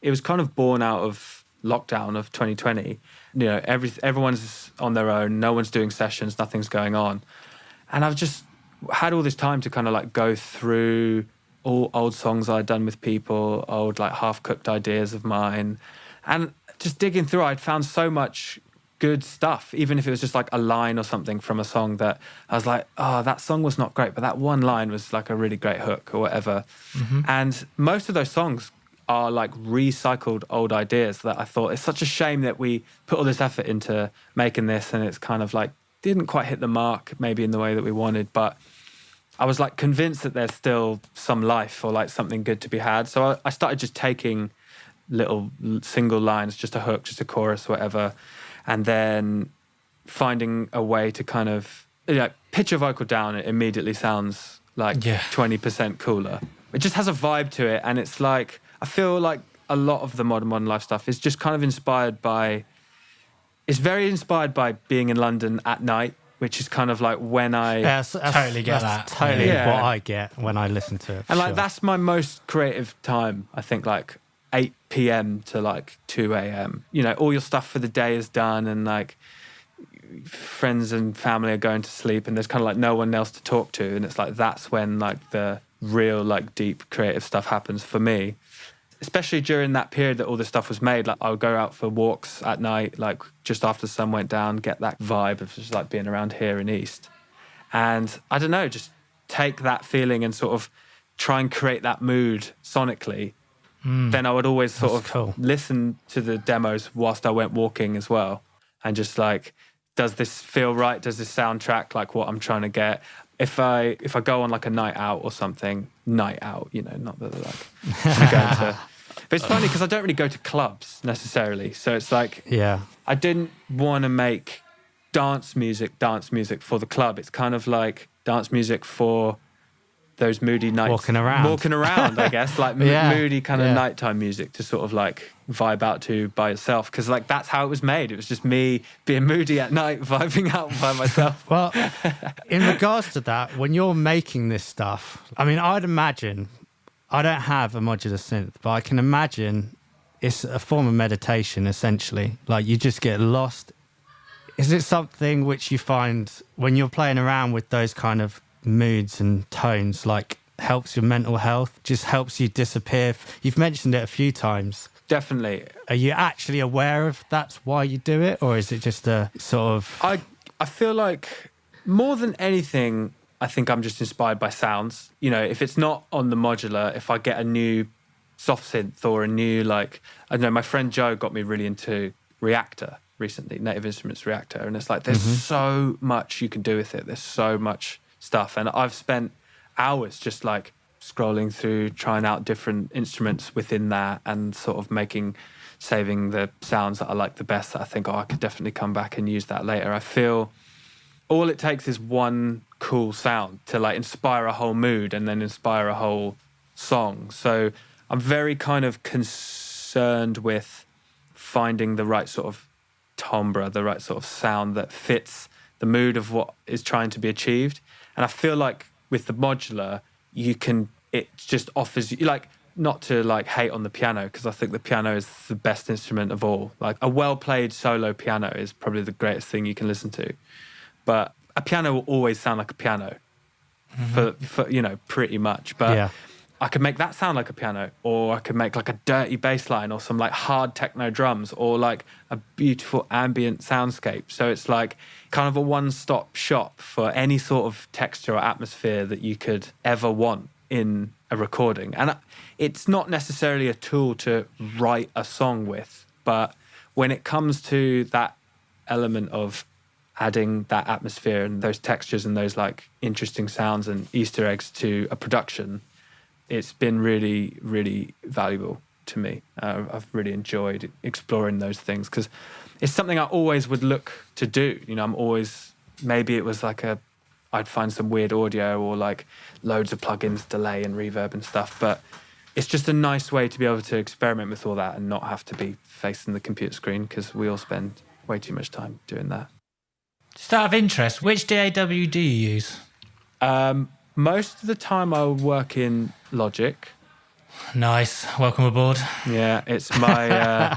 D: it was kind of born out of lockdown of 2020. You know, everyone's on their own, no one's doing sessions, nothing's going on. And I've just had all this time to kind of like go through all old songs I'd done with people, old like half-cooked ideas of mine. And just digging through, I'd found so much good stuff, even if it was just like a line or something from a song that I was like, oh, that song was not great, but that one line was like a really great hook or whatever. And most of those songs are like recycled old ideas that I thought, it's such a shame that we put all this effort into making this and it's kind of like didn't quite hit the mark maybe in the way that we wanted, but I was like convinced that there's still some life or like something good to be had. So I started just taking little single lines, just a hook, just a chorus, whatever, and then finding a way to kind of, you know, pitch a vocal down. It immediately sounds like 20% cooler. It just has a vibe to it. And it's like, I feel like a lot of the modern life stuff is just kind of inspired by, it's very inspired by being in London at night, which is kind of like when I
C: Totally get that.
B: Totally what I get when I listen to it.
D: And like that's my most creative time. I think like 8 p.m. to like 2 a.m. You know, all your stuff for the day is done, and like friends and family are going to sleep, and there's kind of like no one else to talk to, and it's like that's when like the real like deep creative stuff happens for me. Especially during that period that all this stuff was made, like I would go out for walks at night, like just after the sun went down, get that vibe of just like being around here in East. And I don't know, just take that feeling and sort of try and create that mood sonically. Then I would always sort of listen to the demos whilst I went walking as well. And just like, does this feel right? Does this soundtrack like what I'm trying to get? If I go on like a night out or something, night out, you know, not that like I'm going to. But it's funny because I don't really go to clubs necessarily. So it's like, I didn't want to make dance music for the club. It's kind of like dance music for those moody nights. Walking around, I guess, like moody kind of nighttime music to sort of like vibe out to by yourself. Because like that's how it was made. It was just me being moody at night, vibing out by myself.
B: Well, in regards to that, when you're making this stuff, I mean, I'd imagine, I don't have a modular synth, but I can imagine it's a form of meditation, essentially. Like you just get lost. Is it something which you find when you're playing around with those kind of moods and tones, like helps your mental health, just helps you disappear? You've mentioned it a few times.
D: Definitely.
B: Are you actually aware of that's why you do it, or is it just a sort of...
D: I feel like more than anything, I think I'm just inspired by sounds. You know, if it's not on the modular, if I get a new soft synth or a new, like, I don't know, my friend Joe got me really into Reactor recently, Native Instruments Reactor, and it's like there's so much you can do with it. There's so much stuff, and I've spent hours just like scrolling through, trying out different instruments within that and sort of saving the sounds that I like the best, that I think, I could definitely come back and use that later. I feel all it takes is one cool sound to like inspire a whole mood and then inspire a whole song. So I'm very kind of concerned with finding the right sort of timbre, the right sort of sound that fits the mood of what is trying to be achieved. And I feel like with the modular, it just offers you, like, not to like hate on the piano, because I think the piano is the best instrument of all. Like a well-played solo piano is probably the greatest thing you can listen to. But a piano will always sound like a piano for you know, pretty much. But I could make that sound like a piano, or I could make like a dirty bass line or some like hard techno drums, or like a beautiful ambient soundscape. So it's like kind of a one-stop shop for any sort of texture or atmosphere that you could ever want in a recording. And it's not necessarily a tool to write a song with, but when it comes to that element of adding that atmosphere and those textures and those like interesting sounds and Easter eggs to a production, it's been really, really valuable to me. I've really enjoyed exploring those things because it's something I always would look to do. You know, I'm always, maybe it was like I'd find some weird audio or like loads of plugins, delay and reverb and stuff. But it's just a nice way to be able to experiment with all that and not have to be facing the computer screen because we all spend way too much time doing that.
C: Just out of interest, which DAW do you use?
D: Most of the time I work in Logic.
C: Nice. Welcome aboard.
D: Yeah, it's my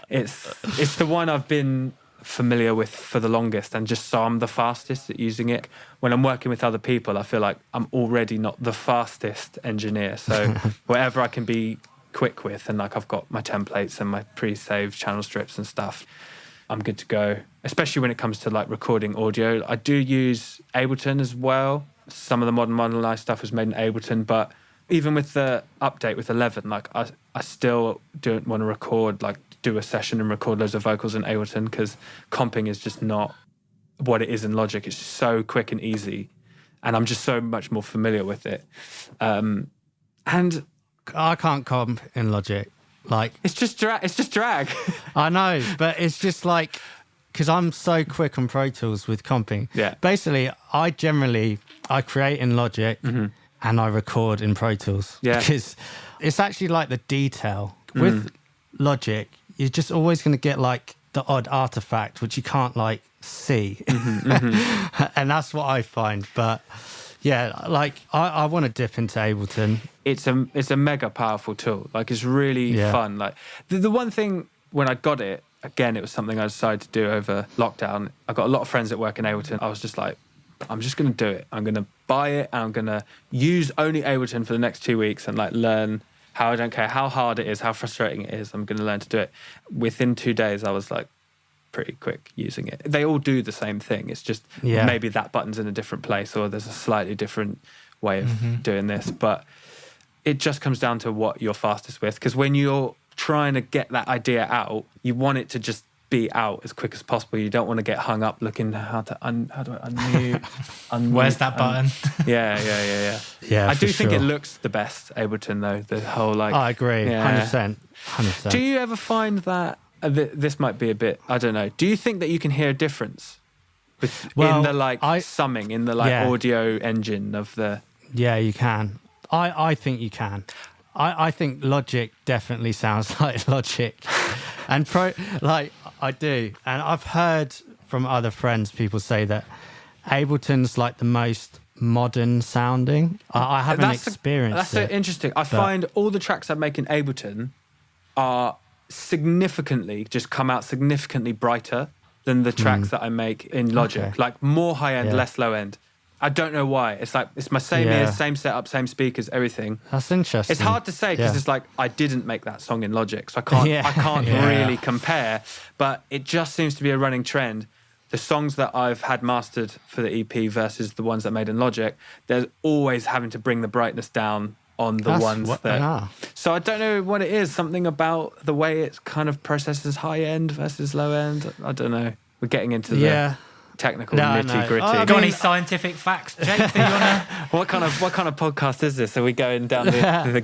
D: it's the one I've been familiar with for the longest, and just so I'm the fastest at using it. When I'm working with other people, I feel like I'm already not the fastest engineer. So whatever I can be quick with, and like I've got my templates and my pre-saved channel strips and stuff, I'm good to go. Especially when it comes to like recording audio. I do use Ableton as well. Some of the modern modernized stuff was made in Ableton, but even with the update with 11, like I still don't want to record, like do a session and record loads of vocals in Ableton because comping is just not what it is in Logic. It's just so quick and easy, and I'm just so much more familiar with it. And
B: I can't comp in Logic. Like
D: it's just drag.
B: I know, but it's just like, because I'm so quick on Pro Tools with comping.
D: Yeah.
B: Basically, I create in Logic and I record in Pro Tools.
D: Yeah.
B: Because it's actually like the detail. With Logic, you're just always going to get like the odd artifact, which you can't like see. And that's what I find. But yeah, like I want to dip into Ableton.
D: It's a mega powerful tool. Like it's really fun. Like the one thing when I got it, again, it was something I decided to do over lockdown. I got a lot of friends that work in Ableton. I was just like, I'm just going to do it. I'm going to buy it and I'm going to use only Ableton for the next 2 weeks and like learn how I don't care how hard it is, how frustrating it is. I'm going to learn to do it. Within 2 days, I was like pretty quick using it. They all do the same thing. It's just maybe that button's in a different place or there's a slightly different way of doing this. But it just comes down to what you're fastest with. Because when you're trying to get that idea out, you want it to just be out as quick as possible. You don't want to get hung up looking how do I unmute?
C: Where's that button?
D: Yeah.
B: Yeah,
D: I do
B: for
D: think it
B: sure.
D: looks the best, Ableton, though. The whole like.
B: I agree,
D: Yeah.
B: 100%.
D: Do you ever find that this might be a bit? I don't know. Do you think that you can hear a difference in the like summing in the like audio engine of the?
B: Yeah, you can. I think you can. I think Logic definitely sounds like Logic, and I do. And I've heard from other friends people say that Ableton's like the most modern sounding. I haven't experienced
D: That's
B: it.
D: so interesting. I find all the tracks I make in Ableton are just come out significantly brighter than the tracks that I make in Logic.
B: Okay.
D: Like more high end, less low end. I don't know why. It's like it's my same ears, same setup, same speakers, everything.
B: That's interesting.
D: It's hard to say because it's like I didn't make that song in Logic, so I can't really compare. But it just seems to be a running trend. The songs that I've had mastered for the EP versus the ones that I made in Logic, there's always having to bring the brightness down on the ones that. So I don't know what it is. Something about the way it kind of processes high end versus low end. I don't know. We're getting into the technical nitty gritty.
C: Got any scientific facts, Jake? That you wanna...
D: What kind of podcast is this? Are we going down the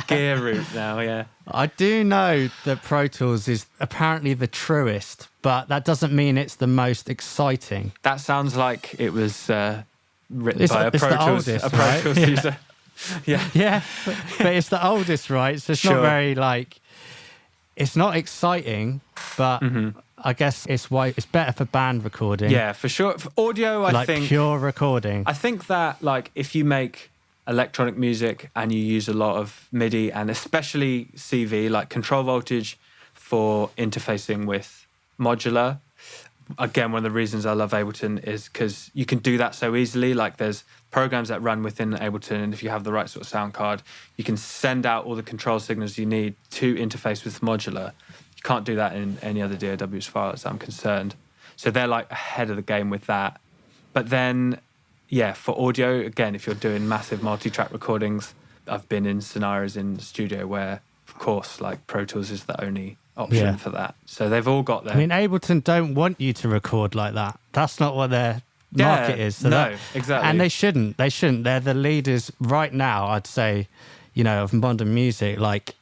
D: gear route now? Yeah.
B: I do know that Pro Tools is apparently the truest, but that doesn't mean it's the most exciting.
D: That sounds like it was written by a Pro Tools user.
B: Yeah, but it's the oldest, right? So it's not very like. It's not exciting, but I guess it's better for band recording.
D: Yeah, for sure. For audio, I think
B: pure recording.
D: I think that like if you make electronic music and you use a lot of MIDI and especially CV, like control voltage for interfacing with modular. Again, one of the reasons I love Ableton is because you can do that so easily. Like there's programs that run within Ableton, and if you have the right sort of sound card, you can send out all the control signals you need to interface with modular. You can't do that in any other DAW as far as I'm concerned. So they're like ahead of the game with that. But then, for audio, again, if you're doing massive multi-track recordings, I've been in scenarios in the studio where, of course, like Pro Tools is the only option
B: Yeah.
D: for that. So they've all got their...
B: I mean, Ableton don't want you to record like that. That's not what their market is. So
D: no, exactly.
B: And they shouldn't. They shouldn't. They're the leaders right now, I'd say, of modern music. Like,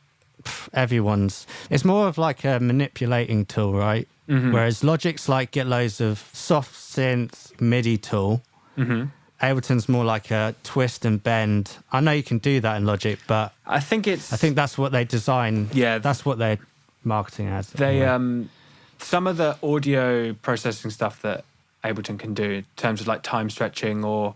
B: everyone's... It's more of like a manipulating tool, right?
D: Mm-hmm.
B: Whereas Logic's like get loads of soft synth MIDI tool.
D: Mm-hmm.
B: Ableton's more like a twist and bend. I know you can do that in Logic, but
D: I think
B: that's what they design.
D: Yeah.
B: That's what they're marketing as.
D: They some of the audio processing stuff that Ableton can do in terms of like time stretching or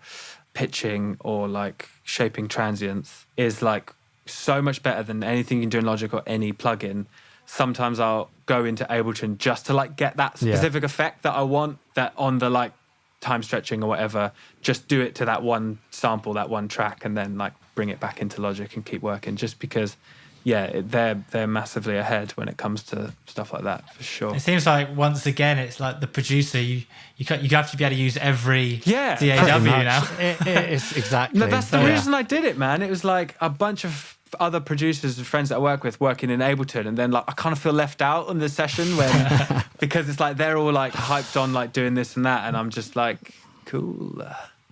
D: pitching or like shaping transients is like so much better than anything you can do in Logic or any plugin. Sometimes I'll go into Ableton just to like get that specific effect that I want, that on the like time stretching or whatever, just do it to that one sample, that one track, and then like bring it back into Logic and keep working, just because they're massively ahead when it comes to stuff like that, for sure.
C: It seems like once again it's like the producer, you have to be able to use every
D: Yeah,
C: DAW now.
B: It is exactly.
D: No, that's the reason I did it, man. It was like a bunch of other producers and friends that I work with working in Ableton, and then like I kind of feel left out in the session when because it's like they're all like hyped on like doing this and that, and I'm just like, cool.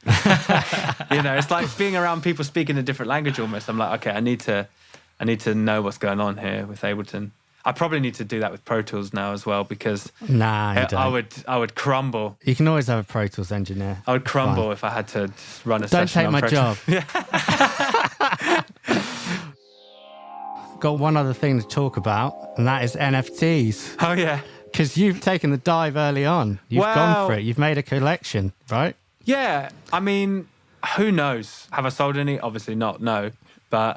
D: It's like being around people speaking a different language almost. I'm like, okay, I need to know what's going on here with Ableton. I probably need to do that with Pro Tools now as well, because I would crumble.
B: You can always have a Pro Tools engineer.
D: I would crumble if I had to run a
B: Don't
D: session
B: take
D: on
B: my
D: Pro
B: job. Got one other thing to talk about, and that is NFTs.
D: Oh, yeah.
B: Because you've taken the dive early on. You've gone for it. You've made a collection, right?
D: Yeah. I mean, who knows? Have I sold any? Obviously not, no. But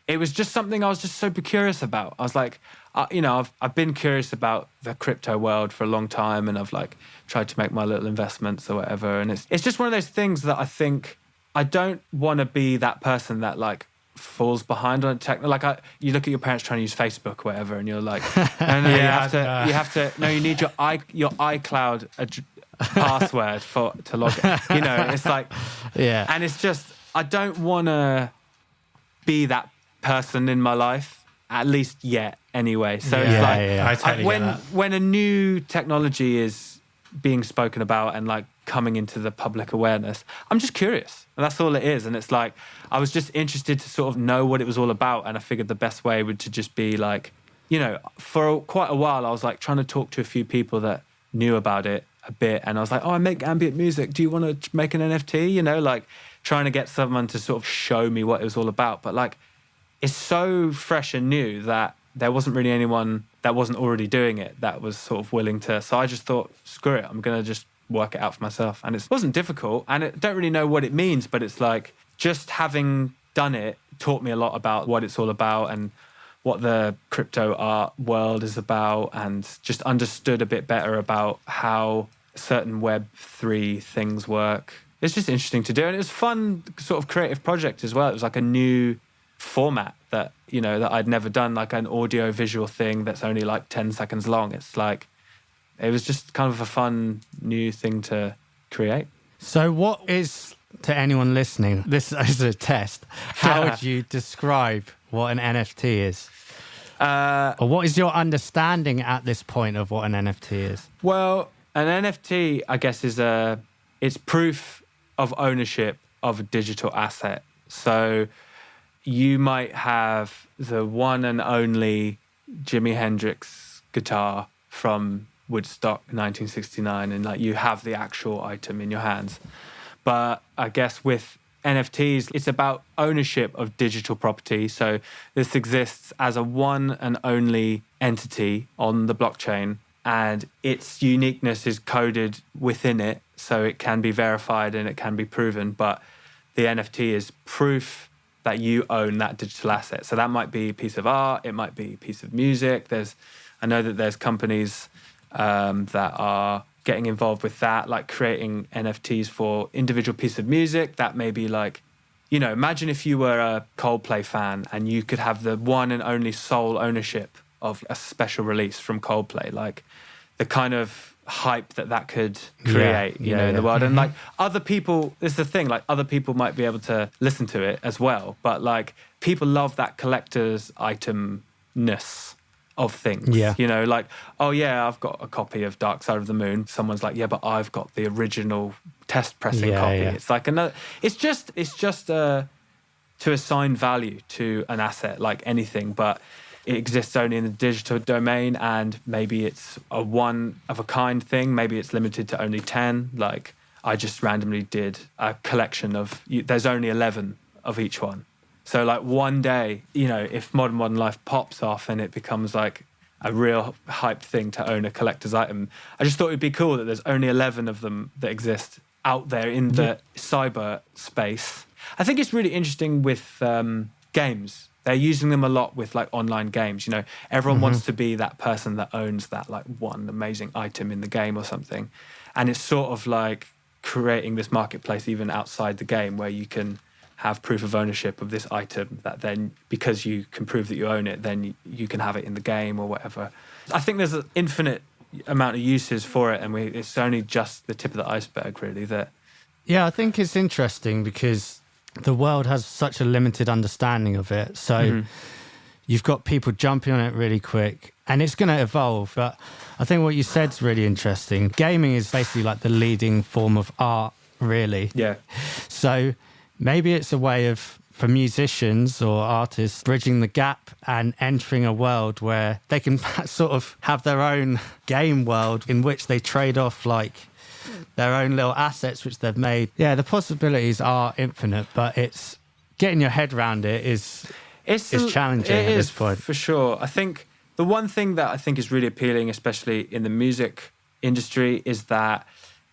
D: it was just something I was just super curious about. I was like, I've been curious about the crypto world for a long time, and I've like tried to make my little investments or whatever. And it's just one of those things that I think I don't want to be that person that like falls behind on tech. Like you look at your parents trying to use Facebook or whatever, and you're like, no, you have to. No, you need your iCloud password to log it. It's like,
B: yeah.
D: And it's just I don't want to be that person in my life, at least yet. Anyway, so it's like
C: I totally get that.
D: When a new technology is being spoken about and like coming into the public awareness, I'm just curious, and that's all it is. And it's like I was just interested to sort of know what it was all about, and I figured the best way would to just be like, for quite a while I was like trying to talk to a few people that knew about it a bit, and I was like, I make ambient music, do you want to make an NFT? Like trying to get someone to sort of show me what it was all about. But like it's so fresh and new that there wasn't really anyone that wasn't already doing it that was sort of willing to. So I just thought, screw it, I'm going to just work it out for myself. And it wasn't difficult, and I don't really know what it means, but it's like just having done it taught me a lot about what it's all about and what the crypto art world is about, and just understood a bit better about how certain Web3 things work. It's just interesting to do, and it was fun sort of creative project as well. It was like a new format that that I'd never done, like an audio visual thing that's only like 10 seconds long. It's like it was just kind of a fun new thing to create.
B: So what is, to anyone listening, this is a test, how would you describe what an NFT is? Or what is your understanding at this point of what an NFT is?
D: Well, an NFT, I guess, it's proof of ownership of a digital asset. So you might have the one and only Jimi Hendrix guitar from Woodstock 1969, and like you have the actual item in your hands. But I guess with NFTs, it's about ownership of digital property. So this exists as a one and only entity on the blockchain, and its uniqueness is coded within it, so it can be verified and it can be proven. But the NFT is proof that you own that digital asset. So that might be a piece of art, it might be a piece of music. I know that there's companies that are getting involved with that, like creating NFTs for individual piece of music. That may be like, imagine if you were a Coldplay fan and you could have the one and only sole ownership of a special release from Coldplay, like the kind of hype that could create, in the world. And like other people, this is the thing, like other people might be able to listen to it as well. But like people love that collector's itemness of things.
B: Yeah.
D: You know, like, oh yeah, I've got a copy of Dark Side of the Moon. Someone's like, yeah, but I've got the original test pressing copy.
B: Yeah.
D: It's like another. It's just to assign value to an asset like anything, but it exists only in the digital domain, and maybe it's a one of a kind thing. Maybe it's limited to only 10. Like I just randomly did a collection of. There's only 11 of each one. So like one day, you know, if Modern Life pops off and it becomes like a real hyped thing to own a collector's item, I just thought it'd be cool that there's only 11 of them that exist out there in the cyber space. I think it's really interesting with games. They're using them a lot with like online games. You know, everyone wants to be that person that owns that like one amazing item in the game or something. And it's sort of like creating this marketplace even outside the game where you can have proof of ownership of this item that then, because you can prove that you own it, then you can have it in the game or whatever. I think there's an infinite amount of uses for it, and it's only just the tip of the iceberg, really.
B: Yeah, I think it's interesting because the world has such a limited understanding of it. So you've got people jumping on it really quick, and it's going to evolve. But I think what you said is really interesting. Gaming is basically like the leading form of art, really.
D: Yeah.
B: So maybe it's a way of, for musicians or artists, bridging the gap and entering a world where they can sort of have their own game world in which they trade off like their own little assets which they've made. Yeah, the possibilities are infinite, but it's getting your head around it is challenging at this point.
D: For sure. I think the one thing that I think is really appealing, especially in the music industry, is that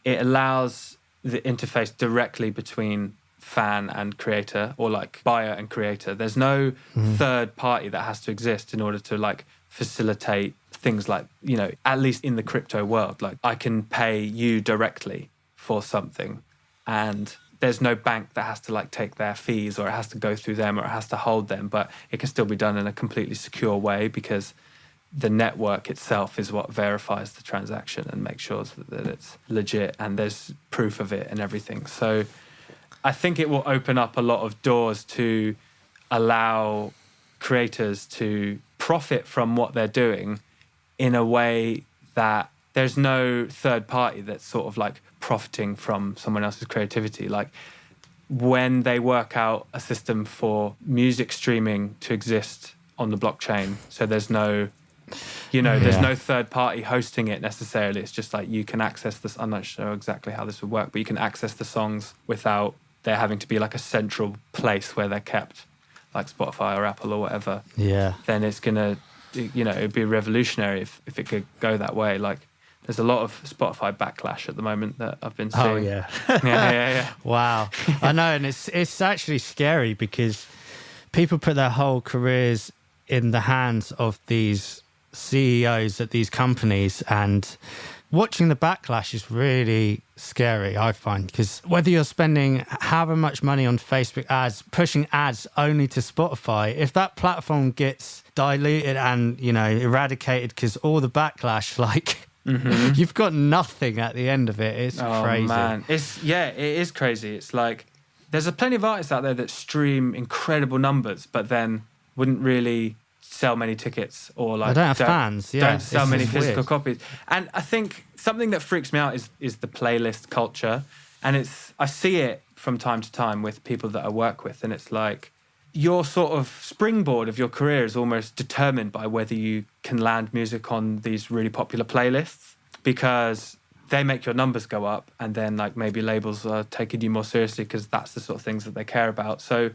D: it allows the interface directly between fan and creator, or like buyer and creator. There's no third party that has to exist in order to like facilitate things like, you know, at least in the crypto world, like I can pay you directly for something, and there's no bank that has to like take their fees, or it has to go through them, or it has to hold them, but it can still be done in a completely secure way because the network itself is what verifies the transaction and makes sure that it's legit and there's proof of it and everything. So I think it will open up a lot of doors to allow creators to profit from what they're doing in a way that there's no third party that's sort of like profiting from someone else's creativity. Like when they work out a system for music streaming to exist on the blockchain, so there's no, you know, there's no third party hosting it necessarily. It's just like you can access this. I'm not sure exactly how this would work, but you can access the songs without there having to be like a central place where they're kept, like Spotify or Apple or whatever.
B: Yeah.
D: Then it's going to, you know, it'd be revolutionary if it could go that way. Like there's a lot of Spotify backlash at the moment that I've been seeing.
B: Oh, yeah.
D: Yeah.
B: Wow. I know, and it's actually scary because people put their whole careers in the hands of these CEOs at these companies, and watching the backlash is really scary, I find, because whether you're spending however much money on Facebook ads, pushing ads only to Spotify, if that platform gets diluted and, you know, eradicated because all the backlash, like, you've got nothing at the end of it. It's crazy.
D: Man. It is crazy. It's like there's plenty of artists out there that stream incredible numbers, but then wouldn't really sell many tickets, or like
B: I don't have fans. Yeah,
D: don't sell many physical
B: weird.
D: copies. And I think something that freaks me out is the playlist culture, and I see it from time to time with people that I work with, and it's like your sort of springboard of your career is almost determined by whether you can land music on these really popular playlists, because they make your numbers go up, and then like maybe labels are taking you more seriously because that's the sort of things that they care about. So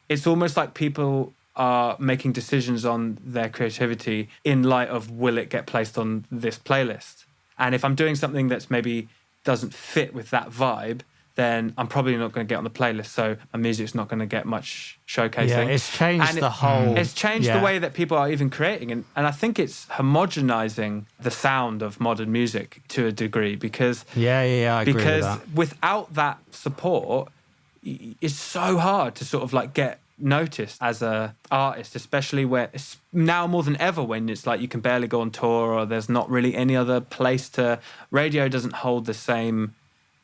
D: it's almost like people are making decisions on their creativity in light of, will it get placed on this playlist? And if I'm doing something that's maybe doesn't fit with that vibe, then I'm probably not going to get on the playlist. So my music's not going to get much showcasing.
B: Yeah, it's changed the whole...
D: It's changed the way that people are even creating. And I think it's homogenizing the sound of modern music to a degree, because...
B: Yeah, I agree with that.
D: Because without that support, it's so hard to sort of like get noticed as a artist, especially where it's now more than ever, when it's like you can barely go on tour, or there's not really any other place to... Radio doesn't hold the same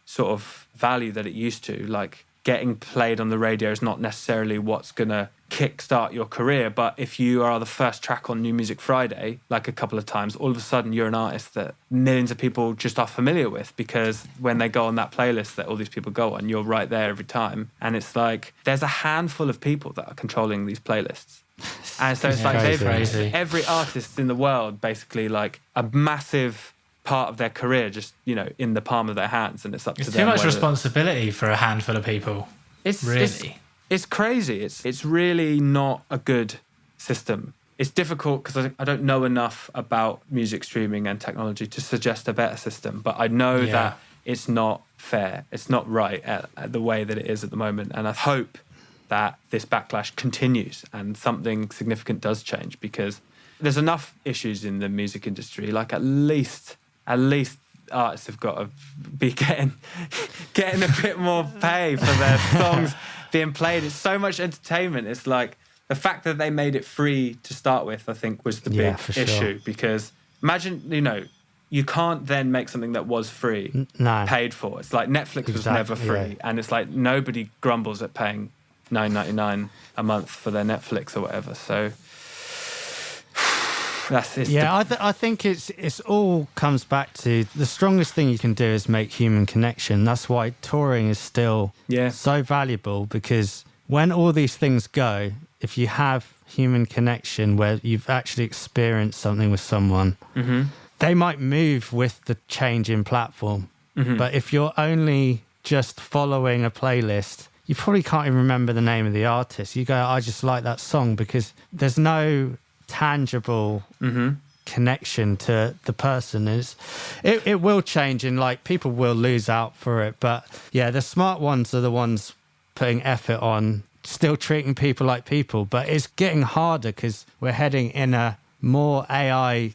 D: sort of value that it used to. Like getting played on the radio is not necessarily what's going to kickstart your career. But if you are the first track on New Music Friday, like a couple of times, all of a sudden you're an artist that millions of people just are familiar with, because when they go on that playlist that all these people go on, you're right there every time. And it's like there's a handful of people that are controlling these playlists. And so it's like every artist in the world, basically, like a massive part of their career just, you know, in the palm of their hands, and it's up to them.
C: It's too much responsibility for a handful of people. It's
D: crazy. It's really not a good system. It's difficult because I don't know enough about music streaming and technology to suggest a better system, but I know that it's not fair. It's not right at the way that it is at the moment. And I hope that this backlash continues and something significant does change, because there's enough issues in the music industry. Like at least artists have got to be getting a bit more pay for their songs being played. It's so much entertainment. It's like the fact that they made it free to start with, I think, was the big issue. Because imagine, you know, you can't then make something that was free paid for. It's like Netflix was never free, and it's like nobody grumbles at paying $9.99 a month for their Netflix or whatever. So that's it.
B: Yeah, I think it's all comes back to the strongest thing you can do is make human connection. That's why touring is still so valuable, because when all these things go, if you have human connection where you've actually experienced something with someone, they might move with the change in platform. But if you're only just following a playlist, you probably can't even remember the name of the artist. You go, I just like that song, because there's no tangible connection to the person. It will change, and like people will lose out for it. But yeah, the smart ones are the ones putting effort on still treating people like people. But it's getting harder because we're heading in a more AI,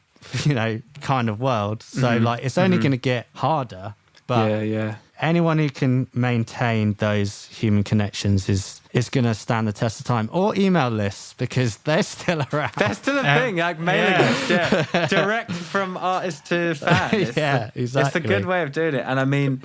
B: kind of world. So like it's only going to get harder. But anyone who can maintain those human connections is going to stand the test of time. Or email lists, because they're still around.
D: That's still a thing, like mailing lists, direct from artist to fan.
B: Exactly.
D: It's a good way of doing it. And I mean,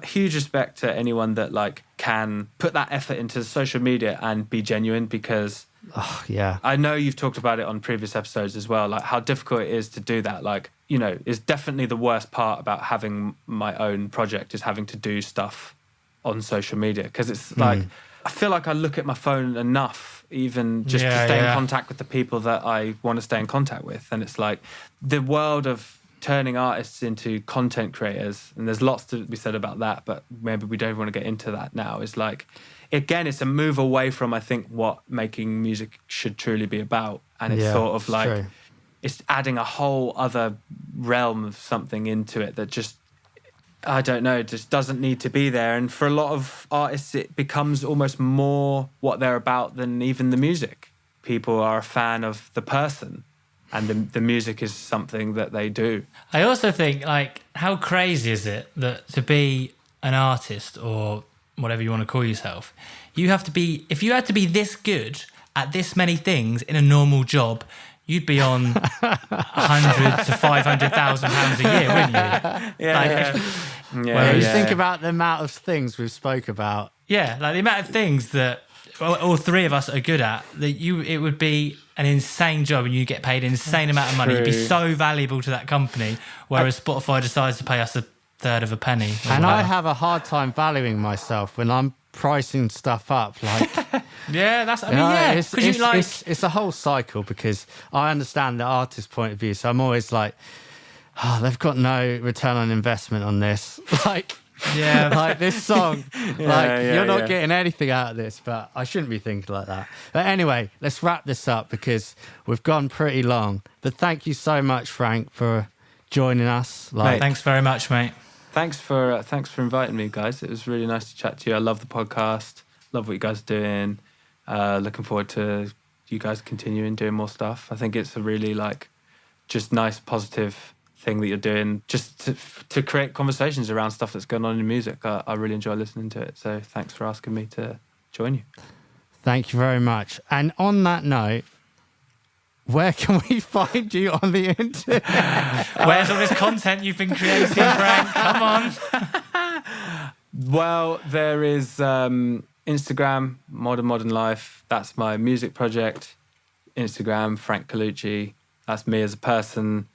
D: huge respect to anyone that like can put that effort into social media and be genuine, because I know you've talked about it on previous episodes as well, like how difficult it is to do that. Like, is definitely the worst part about having my own project is having to do stuff on social media, because it's like I feel like I look at my phone enough even just to stay in contact with the people that I want to stay in contact with. And it's like the world of turning artists into content creators, and there's lots to be said about that, but maybe we don't want to get into that now. It's like, again, it's a move away from, I think, what making music should truly be about. And it's sort of like
B: true.
D: It's adding a whole other realm of something into it that just, I don't know, just doesn't need to be there. And for a lot of artists, it becomes almost more what they're about than even the music. People are a fan of the person, and the music is something that they do.
C: I also think, like, how crazy is it that to be an artist or whatever you want to call yourself, you have to be, if you had to be this good at this many things in a normal job, you'd be on 100 to 500,000 pounds a year, wouldn't you?
B: Whereas think about the amount of things we've spoke about.
C: Yeah, like the amount of things that all three of us are good at, that it would be an insane job and you get paid an insane amount of money. You'd be so valuable to that company, whereas Spotify decides to pay us a third of a penny.
B: And I have a hard time valuing myself when I'm pricing stuff up. Like, it's a whole cycle, because I understand the artist's point of view. So I'm always like, they've got no return on investment on this. Like this song, you're not getting anything out of this. But I shouldn't be thinking like that. But anyway, let's wrap this up because we've gone pretty long. But thank you so much, Frank, for joining us.
C: Thanks very much, mate.
D: Thanks for inviting me, guys. It was really nice to chat to you. I love the podcast. Love what you guys are doing. Looking forward to you guys continuing doing more stuff. I think it's a really just nice, positive thing that you're doing, just to create conversations around stuff that's going on in music. I really enjoy listening to it. So thanks for asking me to join you.
B: Thank you very much. And on that note, where can we find you on the internet?
C: Where's all this content you've been creating, Frank? Come on.
D: Well, there is Instagram, Modern Life. That's my music project. Instagram, Frank Colucci. That's me as a person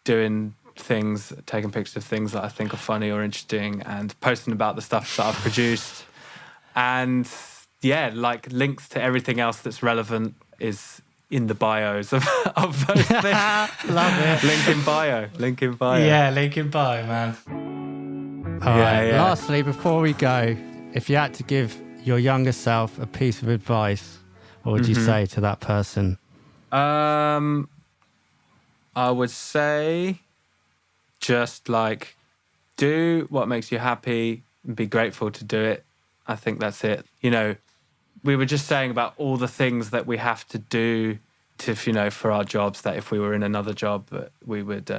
D: doing things, taking pictures of things that I think are funny or interesting and posting about the stuff that I've produced. And yeah, like links to everything else that's relevant is in the bios of those things.
C: Love it.
D: Link in bio.
C: Yeah, link in bio, man.
B: All right. Lastly, before we go, if you had to give your younger self a piece of advice, what would you say to that person?
D: I would say just like do what makes you happy and be grateful to do it. I think that's it. You know, we were just saying about all the things that we have to do to, you know, for our jobs, that if we were in another job, we would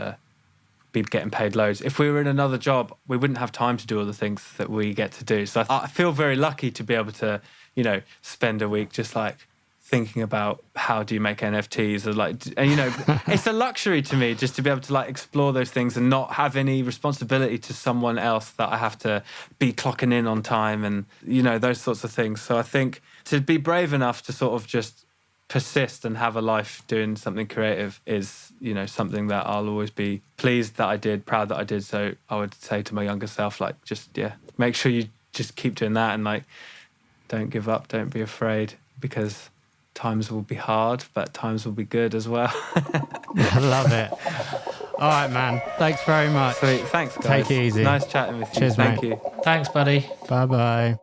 D: be getting paid loads. If we were in another job, we wouldn't have time to do all the things that we get to do. So I feel very lucky to be able to, you know, spend a week just like thinking about how do you make NFTs, or like, and you know, it's a luxury to me just to be able to like explore those things and not have any responsibility to someone else that I have to be clocking in on time and, you know, those sorts of things. So I think to be brave enough to sort of just persist and have a life doing something creative is, you know, something that I'll always be pleased that I did, proud that I did. So I would say to my younger self, like, just, yeah, make sure you just keep doing that and like, don't give up, don't be afraid, because times will be hard, but times will be good as well.
B: I love it. All right, man. Thanks very much.
D: Sweet. Thanks, guys.
B: Take it easy.
D: Nice chatting with you.
B: Cheers,
D: Thank
B: mate.
D: you.
C: Thanks, buddy.
B: Bye-bye.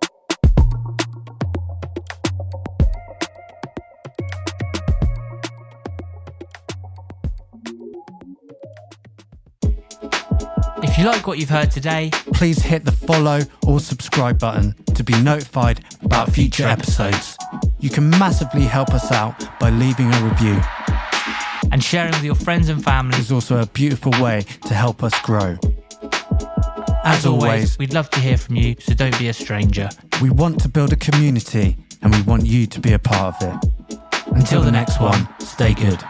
C: If you like what you've heard today,
B: Please hit the follow or subscribe button to be notified about future episodes. You can massively help us out by leaving a review.
C: and sharing with your friends and family.
B: It's also a beautiful way to help us grow.
C: As always, we'd love to hear from you, so don't be a stranger.
B: We want to build a community and we want you to be a part of it. Until the next one, stay good.